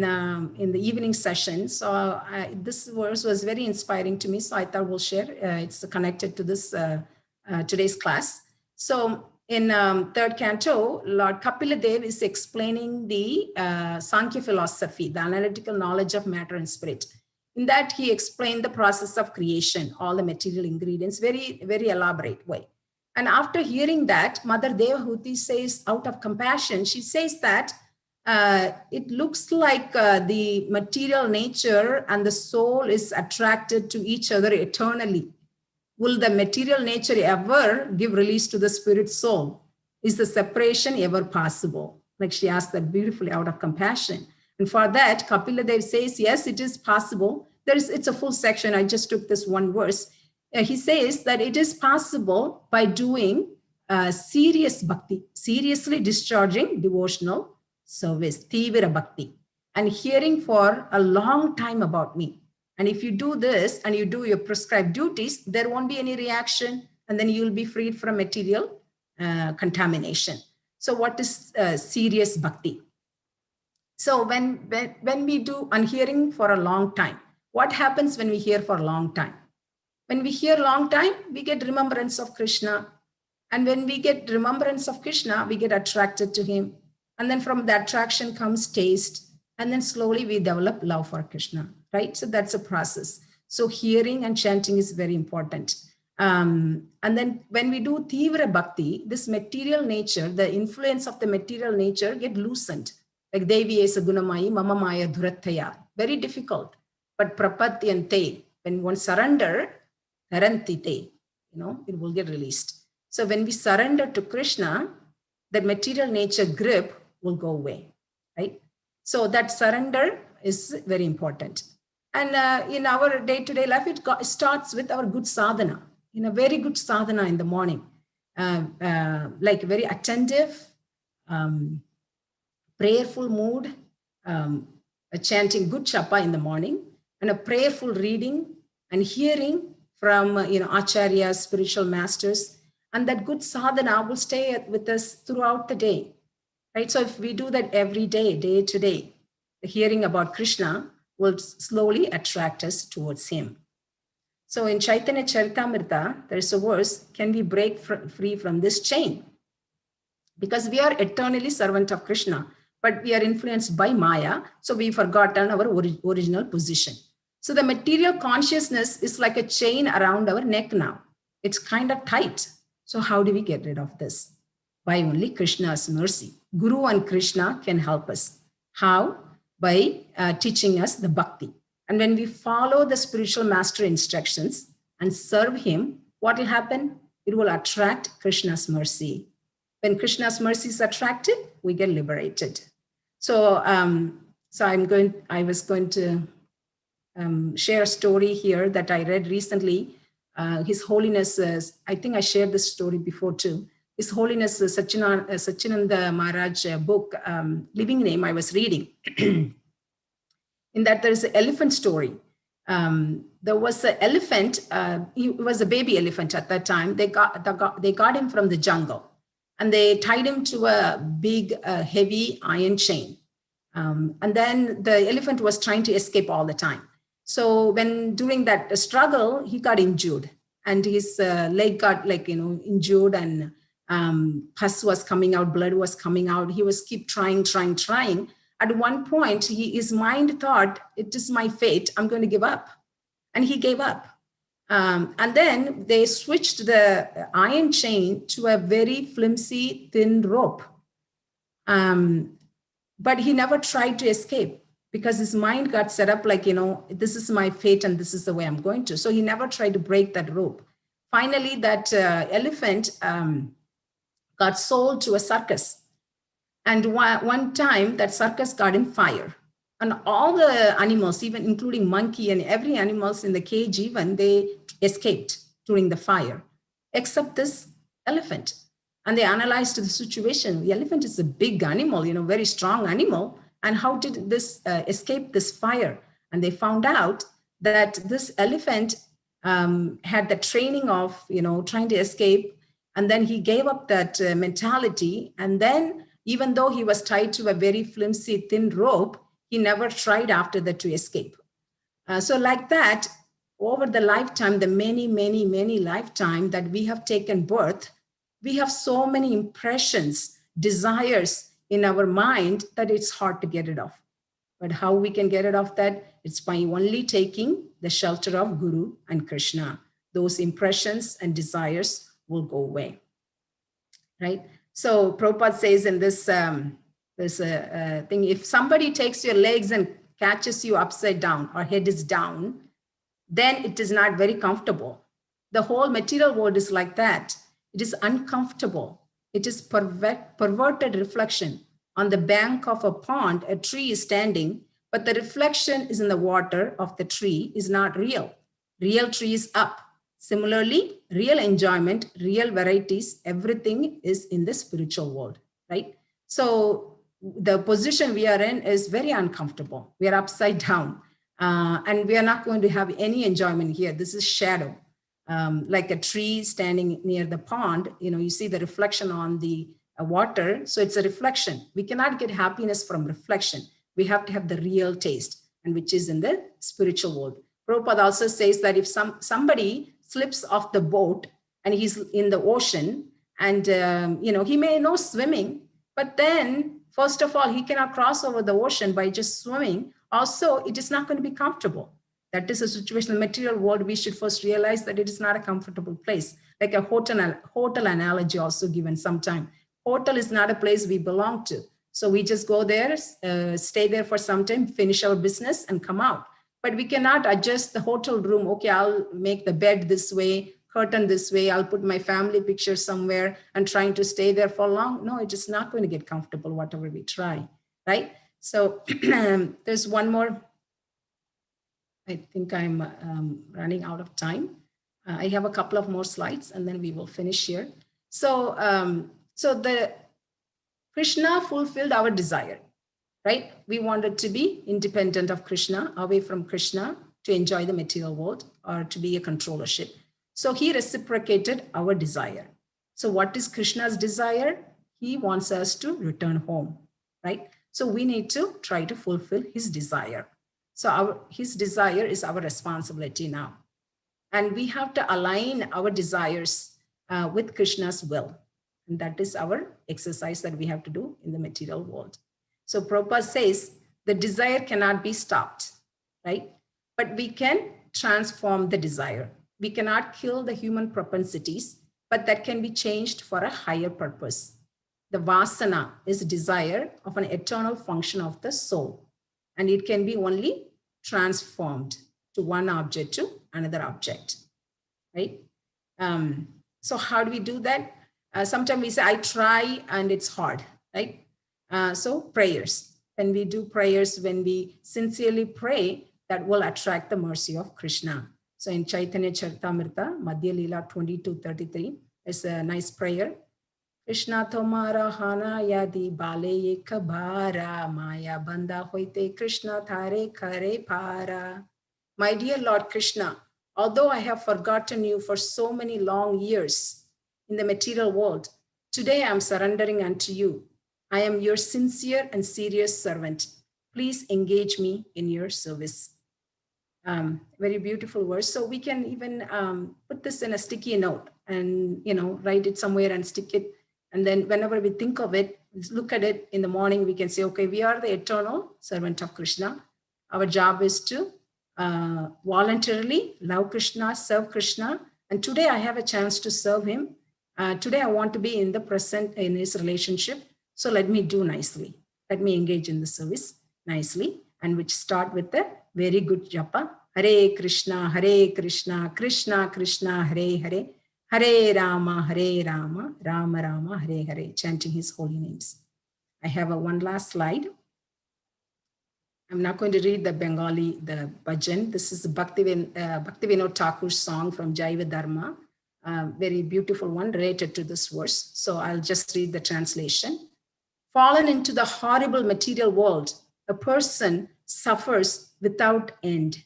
the evening session. So this verse was very inspiring to me. So I thought we'll share. It's connected to this today's class. So in 3rd canto, Lord Kapila Dev is explaining the Sankhya philosophy, the analytical knowledge of matter and spirit. In that, he explained the process of creation, all the material ingredients, very, very elaborate way. And after hearing that, Mother Devahuti says, out of compassion, she says that it looks like the material nature and the soul is attracted to each other eternally. Will the material nature ever give release to the spirit soul? Is the separation ever possible? Like she asked that beautifully out of compassion. And for that, Kapila Dev says, yes, it is possible. It's a full section. I just took this one verse. he says that it is possible by doing serious bhakti, seriously discharging devotional service, tivira bhakti, and hearing for a long time about me. And if you do this and you do your prescribed duties, there won't be any reaction, and then you'll be freed from material contamination. So what is serious bhakti? So when we do unhearing for a long time, what happens when we hear for a long time? When we hear long time, we get remembrance of Krishna. And when we get remembrance of Krishna, we get attracted to him. And then from the attraction comes taste. And then slowly we develop love for Krishna, right? So that's a process. So hearing and chanting is very important. And then when we do Tivra Bhakti, this material nature, the influence of the material nature get loosened. Like Devi Esa Gunamayi, Mama Maya Dhurattaya. Very difficult. But Prapatyante, when one surrender, Tarantite, it will get released. So when we surrender to Krishna, that material nature grip will go away, right? So that surrender is very important. And in our day-to-day life, it starts with our good sadhana, a very good sadhana in the morning, like very attentive, prayerful mood, chanting good chapa in the morning, and a prayerful reading and hearing from acharyas, spiritual masters, and that good sadhana will stay with us throughout the day, right? So if we do that every day, day to day, the hearing about Krishna will slowly attract us towards him. So in Chaitanya Charitamrita, there's a verse, can we break free from this chain? Because we are eternally servant of Krishna, but we are influenced by Maya, so we've forgotten our original position. So the material consciousness is like a chain around our neck now. It's kind of tight. So how do we get rid of this? By only Krishna's mercy. Guru and Krishna can help us. How? By teaching us the bhakti. And when we follow the spiritual master instructions and serve him, what will happen? It will attract Krishna's mercy. When Krishna's mercy is attracted, we get liberated. So, I was going to share a story here that I read recently. His Holiness, I think I shared this story before too. His Holiness Sachinanda Maharaj book, Living Name, I was reading. In that there is an elephant story. There was an elephant, he was a baby elephant at that time. They got him from the jungle and they tied him to a big, heavy iron chain. And then the elephant was trying to escape all the time. So when during that struggle, he got injured and his leg got injured and pus was coming out, blood was coming out. He was keep trying. At one point, his mind thought, it is my fate, I'm going to give up. And he gave up. And then they switched the iron chain to a very flimsy, thin rope. But he never tried to escape because his mind got set up like, this is my fate and this is the way I'm going to. So he never tried to break that rope. Finally, that elephant got sold to a circus. And one time that circus got in fire. And all the animals, even including monkey and every animals in the cage even, they escaped during the fire, except this elephant. And they analyzed the situation. The elephant is a big animal, very strong animal. And how did this escape this fire? And they found out that this elephant had the training of, trying to escape. And then he gave up that mentality. And then even though he was tied to a very flimsy, thin rope, he never tried after that to escape. So like that, over the lifetime, the many, many, many lifetime that we have taken birth, we have so many impressions, desires in our mind that it's hard to get it off. But how we can get it off that? It's by only taking the shelter of Guru and Krishna. Those impressions and desires will go away, right? So Prabhupada says in this thing, if somebody takes your legs and catches you upside down or head is down, then it is not very comfortable. The whole material world is like that. It is uncomfortable. It is perverted reflection. On the bank of a pond, a tree is standing, but the reflection is in the water of the tree is not real. Real tree is up. Similarly, real enjoyment, real varieties, everything is in the spiritual world, right? So the position we are in is very uncomfortable. We are upside down, and we are not going to have any enjoyment here. This is shadow. Like a tree standing near the pond, you see the reflection on the water. So it's a reflection. We cannot get happiness from reflection. We have to have the real taste, and which is in the spiritual world. Prabhupada also says that if somebody slips off the boat and he's in the ocean, and he may know swimming, but then first of all, he cannot cross over the ocean by just swimming. Also, it is not going to be comfortable. That is a situation in the material world. We should first realize that it is not a comfortable place. Like a hotel analogy also given sometime. Hotel is not a place we belong to. So we just go there, stay there for some time, finish our business and come out. But we cannot adjust the hotel room. Okay, I'll make the bed this way, curtain this way. I'll put my family picture somewhere and trying to stay there for long. No, it is not going to get comfortable, whatever we try, right? So there's one more. I think I'm running out of time. I have a couple of more slides and then we will finish here. So, the Krishna fulfilled our desire, right? We wanted to be independent of Krishna, away from Krishna, to enjoy the material world or to be a controllership. So he reciprocated our desire. So what is Krishna's desire? He wants us to return home, right? So we need to try to fulfill his desire. So his desire is our responsibility now. And we have to align our desires with Krishna's will. And that is our exercise that we have to do in the material world. So Prabhupada says the desire cannot be stopped, right? But we can transform the desire. We cannot kill the human propensities, but that can be changed for a higher purpose. The vasana is desire of an eternal function of the soul, and it can be only transformed to one object to another object, right? So how do we do that? Sometimes we say, I try and it's hard, right? So prayers, when we do prayers, when we sincerely pray, that will attract the mercy of Krishna. So in Chaitanya Charitamrita, Madhya Leela 22:33, is a nice prayer. Krishna tomara hana yadi bale ekabara maya banda hoite Krishna thare kare para. My dear Lord Krishna, although I have forgotten you for so many long years in the material world, today I am surrendering unto you. I am your sincere and serious servant. Please engage me in your service. Very beautiful verse. So we can even put this in a sticky note and write it somewhere and stick it. And then whenever we think of it, look at it in the morning, we can say, okay, we are the eternal servant of Krishna. Our job is to voluntarily love Krishna, serve Krishna. And today I have a chance to serve him. Today I want to be in the present in his relationship. So let me do nicely. Let me engage in the service nicely. And which start with a very good japa. Hare Krishna, Krishna Krishna, Hare Hare. Hare Rama, Rama Rama, Hare Hare, chanting his holy names. I have one last slide. I'm not going to read the Bengali, the bhajan. This is Bhaktivinoda Thakur's song from Jaiva Dharma. Very beautiful one related to this verse. So I'll just read the translation. Fallen into the horrible material world, a person suffers without end.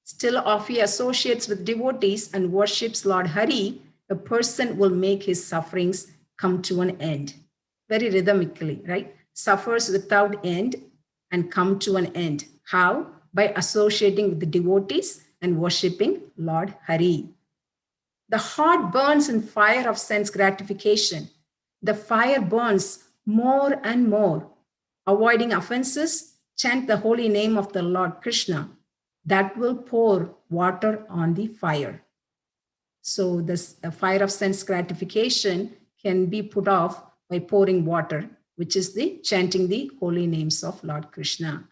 Still, if he associates with devotees and worships Lord Hari, a person will make his sufferings come to an end. Very rhythmically, right? Suffers without end and come to an end. How? By associating with the devotees and worshipping Lord Hari. The heart burns in fire of sense gratification. The fire burns more and more. Avoiding offenses, chant the holy name of the Lord Krishna. That will pour water on the fire. So this fire of sense gratification can be put off by pouring water, which is the chanting the holy names of Lord Krishna.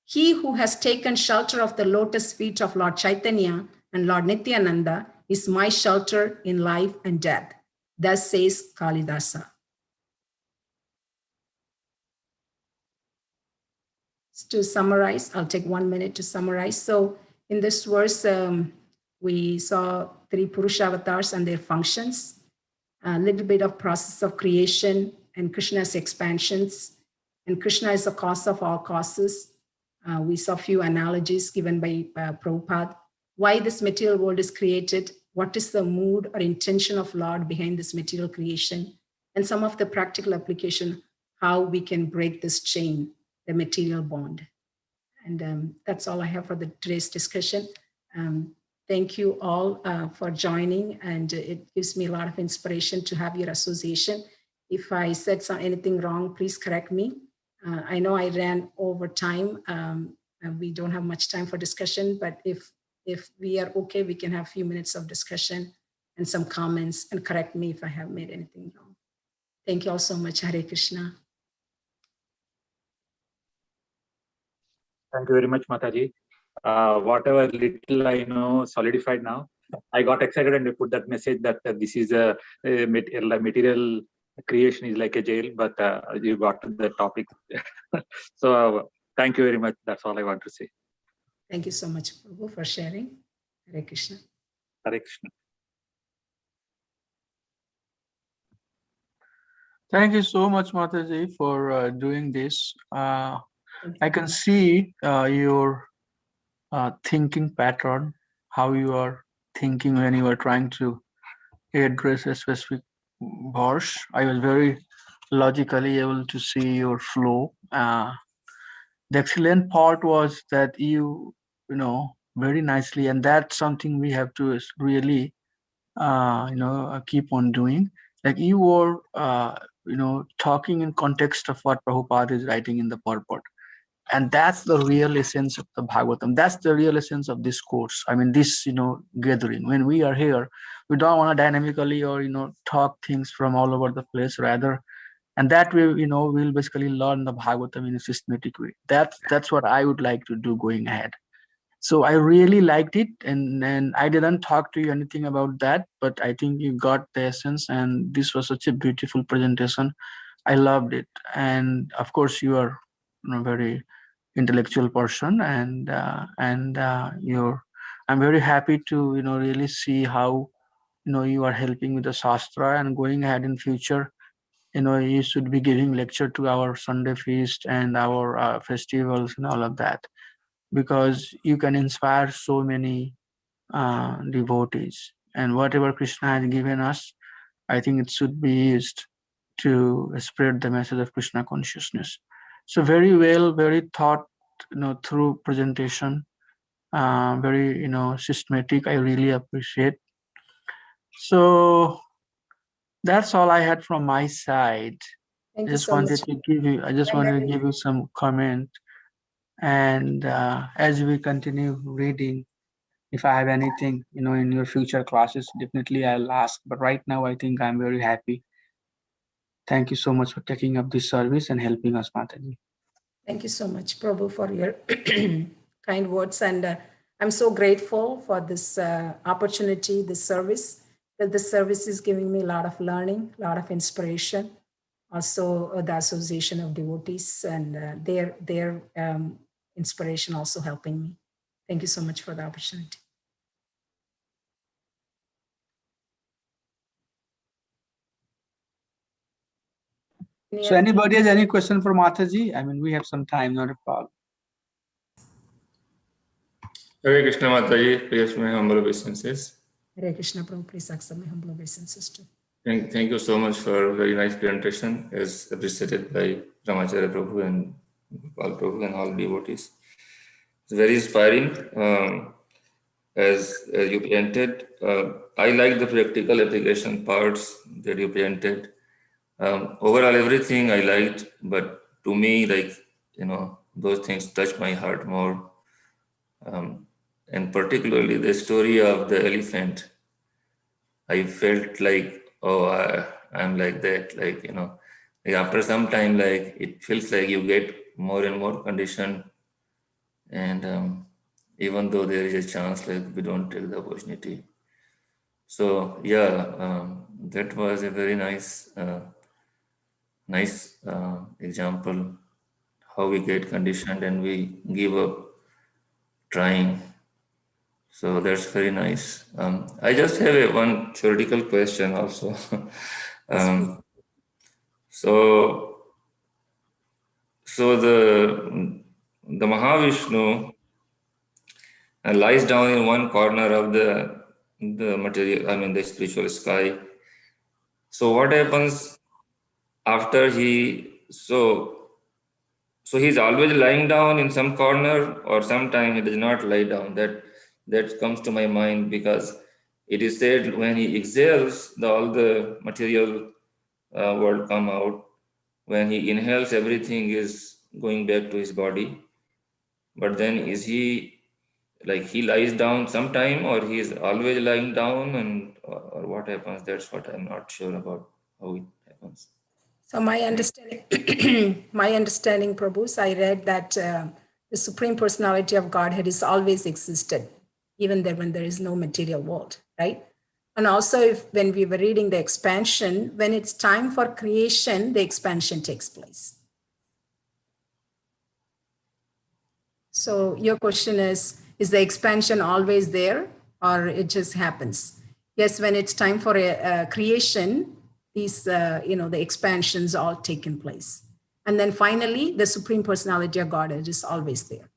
He who has taken shelter of the lotus feet of Lord Chaitanya and Lord Nityananda is my shelter in life and death. Thus says Kalidasa. To summarize, I'll take 1 minute to summarize. So in this verse, We saw 3 Purusha avatars and their functions, a little bit of process of creation and Krishna's expansions. And Krishna is the cause of all causes. We saw a few analogies given by Prabhupada. Why this material world is created, what is the mood or intention of Lord behind this material creation, and some of the practical application, how we can break this chain, the material bond. And that's all I have for today's discussion. Thank you all for joining, and it gives me a lot of inspiration to have your association. If I said anything wrong, please correct me. I know I ran over time. And we don't have much time for discussion, but if we are okay, we can have a few minutes of discussion and some comments, and correct me if I have made anything wrong. Thank you all so much. Hare Krishna. Thank you very much, Mataji. Whatever little I know solidified now. I got excited and I put that message that this is a material creation is like a jail, but you got to the topic. So thank you very much. That's all I want to say. Thank you so much, Prabhu, for sharing. Hare Krishna. Hare Krishna. Thank you so much, Mataji, for doing this. I can see your thinking pattern, how you are thinking when you are trying to address a specific verse. I was very logically able to see your flow. The excellent part was that you know, very nicely, and that's something we have to really, keep on doing. Like you were, talking in context of what Prabhupada is writing in the purport. And that's the real essence of the Bhagavatam. That's the real essence of this course. I mean, this, gathering. When we are here, we don't want to dynamically or, talk things from all over the place, rather. And that way, we'll basically learn the Bhagavatam in a systematic way. That's what I would like to do going ahead. So I really liked it, and I didn't talk to you anything about that, but I think you got the essence, and this was such a beautiful presentation. I loved it. And of course, you are very intellectual person, and I'm very happy to really see how you are helping with the Shastra, and going ahead in future, you should be giving lecture to our Sunday feast and our festivals and all of that, because you can inspire so many devotees. And whatever Krishna has given us, I think it should be used to spread the message of Krishna consciousness. So very well, very thought through presentation, very systematic. I really appreciate. So that's all I had from my side. Thank I you just so wanted much. to give you. I just wanted to give you some comment. And as we continue reading, if I have anything, in your future classes, definitely I'll ask. But right now, I think I'm very happy. Thank you so much for taking up this service and helping us, Mataji. Thank you so much, Prabhu, for your kind words. And I'm so grateful for this opportunity, this service, that this service is giving me a lot of learning, a lot of inspiration. Also, the association of devotees and their inspiration also helping me. Thank you so much for the opportunity. So anybody has any question for Mataji? I mean, we have some time, not a problem. Hare Krishna Mataji, please my humble obeisances. Hare Krishna Prabhu, please accept my humble obeisances too. Thank you so much for a very nice presentation, as appreciated by Ramacharya Prabhu and Gopal Prabhu and all devotees. It's very inspiring. As you presented, I like the practical application parts that you presented. Overall, everything I liked, but to me, those things touch my heart more. And particularly the story of the elephant. I felt like, I'm like that, after some time, it feels like you get more and more conditioned. And even though there is a chance, we don't take the opportunity. So yeah, that was a very nice example, how we get conditioned and we give up trying So that's very nice. I just have one theoretical question also. um, so the Mahavishnu lies down in one corner of the material, I mean the spiritual sky. So what happens after so he's always lying down in some corner, or sometime he does not lie down. That comes to my mind because it is said when he exhales, all the material world come out. When he inhales, everything is going back to his body. But then is he like he lies down sometime, or he is always lying down, and or what happens? That's what I'm not sure about how it happens. So my understanding, my understanding, Prabhus, I read that the Supreme Personality of Godhead is always existed, even there when there is no material world, right? And also, when we were reading the expansion, when it's time for creation, the expansion takes place. So your question is the expansion always there, or it just happens? Yes, when it's time for a creation, these, the expansions all taken place. And then finally, the Supreme Personality of Godhead is always there.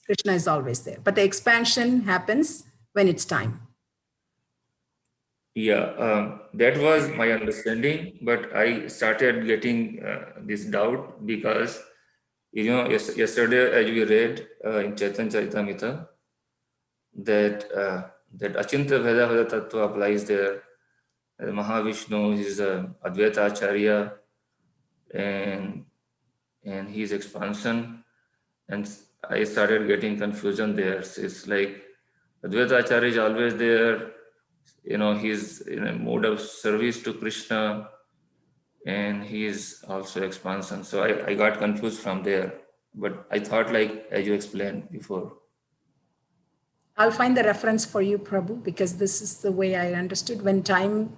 Krishna is always there. But the expansion happens when it's time. Yeah, that was my understanding, but I started getting this doubt because, yesterday as we read in Chaitanya Charitamrita that Achintya Bheda Bheda Tattva applies there. Mahavishnu is Advaita Acharya, and his expansion, and I started getting confusion there. So it's like Advaita Acharya is always there, he's in a mode of service to Krishna, and he is also expansion. So I got confused from there, but I thought, like as you explained before. I'll find the reference for you, Prabhu, because this is the way I understood. When time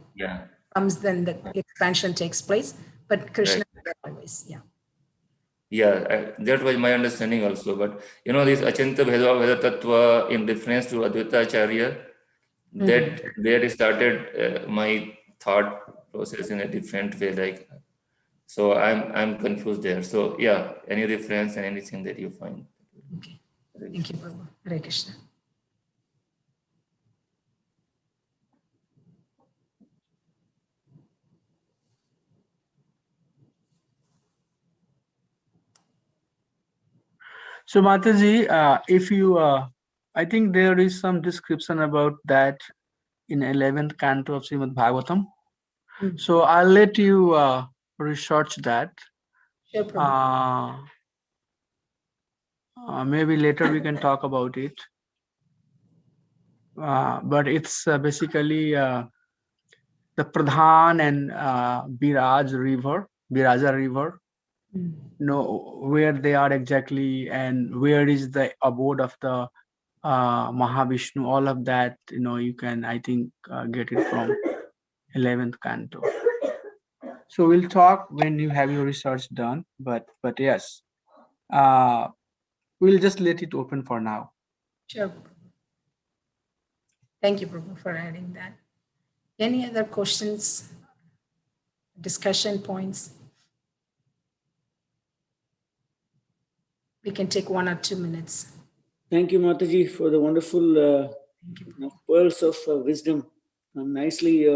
comes, then the expansion takes place. But Krishna is always, Yeah, that was my understanding also. But this Achintya Bheda Bheda Tattva in reference to Advaita Acharya, that there started my thought process in a different way. Like, so I'm confused there. So yeah, any reference and anything that you find. Okay. Thank you, Prabhu. Hare Krishna. So Mataji, if you, I think there is some description about that in 11th canto of Srimad Bhagavatam. So I'll let you research that. Sure, Prabhu. Maybe later we can talk about it. But it's basically the Pradhan and Viraja River, where they are exactly, and where is the abode of the Mahavishnu. All of that, you can, I think, get it from 11th canto. So we'll talk when you have your research done. But yes, we'll just let it open for now. Sure. Thank you, Prabhu, for adding that. Any other questions, discussion points? We can take 1 or 2 minutes. Thank you, Mataji, for the wonderful pearls of wisdom. Nicely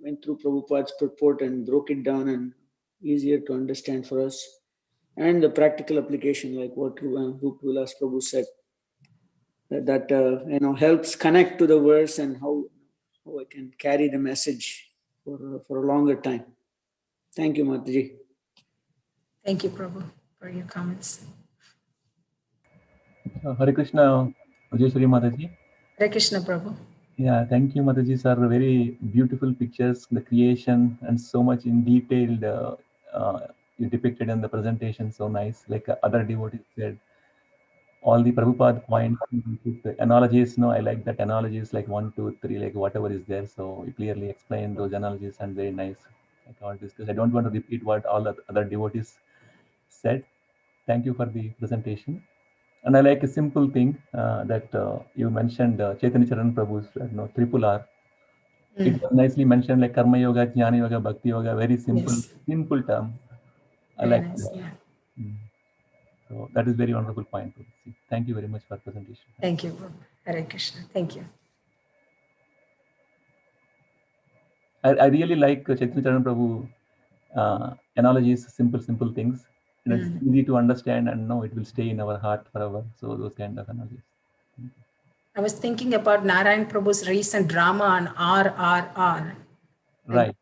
went through Prabhupada's purport and broke it down and easier to understand for us. And the practical application, like what Rup Vilas Prabhu said, that helps connect to the verse and how I can carry the message for a longer time. Thank you, Mataji. Thank you, Prabhu, for your comments. Hare Krishna, Ujeshwari Mataji. Hare Krishna, Prabhu. Yeah, thank you, Mataji, sir. Very beautiful pictures, the creation, and so much in detail you depicted in the presentation. So nice, like other devotees said. All the Prabhupada points, the analogies, I like that analogies like 1, 2, 3, like whatever is there. So you clearly explain those analogies and very nice. I can't discuss. I don't want to repeat what all the other devotees said. Thank you for the presentation. And I like a simple thing that you mentioned, Chaitanya Charan Prabhu's triple R. It was nicely mentioned like Karma Yoga, Jnana Yoga, Bhakti Yoga, very simple, Yes. simple term. I Very like nice. that. Yeah. So that is very wonderful point. Thank you very much for presentation. Thank you. Hare Krishna. Thank you. I really like Chaitanya Charan Prabhu analogies, simple things. And it's easy to understand and know it will stay in our heart forever. So those kind of analogies. I was thinking about Narayan Prabhu's recent drama on RRR. Right.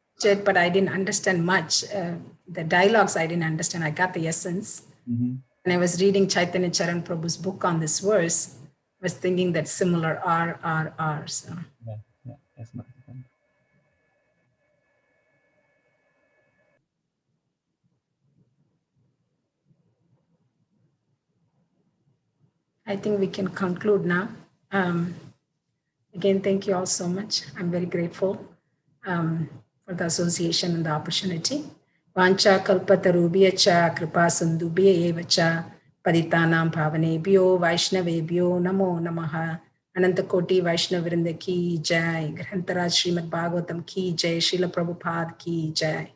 But I didn't understand much. The dialogues I didn't understand. I got the essence. Mm-hmm. And I was reading Chaitanya Charan Prabhu's book on this verse. I was thinking that similar RRR. So. Yeah. Yes, ma'am. I think we can conclude now. Again, thank you all so much. I'm very grateful for the association and the opportunity. Vancha kalpatarubhya cha kripa sindhubhya eva cha paditanam bhavanebhyo vaishnavebhyo namo namaha. Anantakoti Vaishnavirinda ki jai. Grantaraj Srimad Bhagavatam ki jai. Srila Prabhupada ki jai.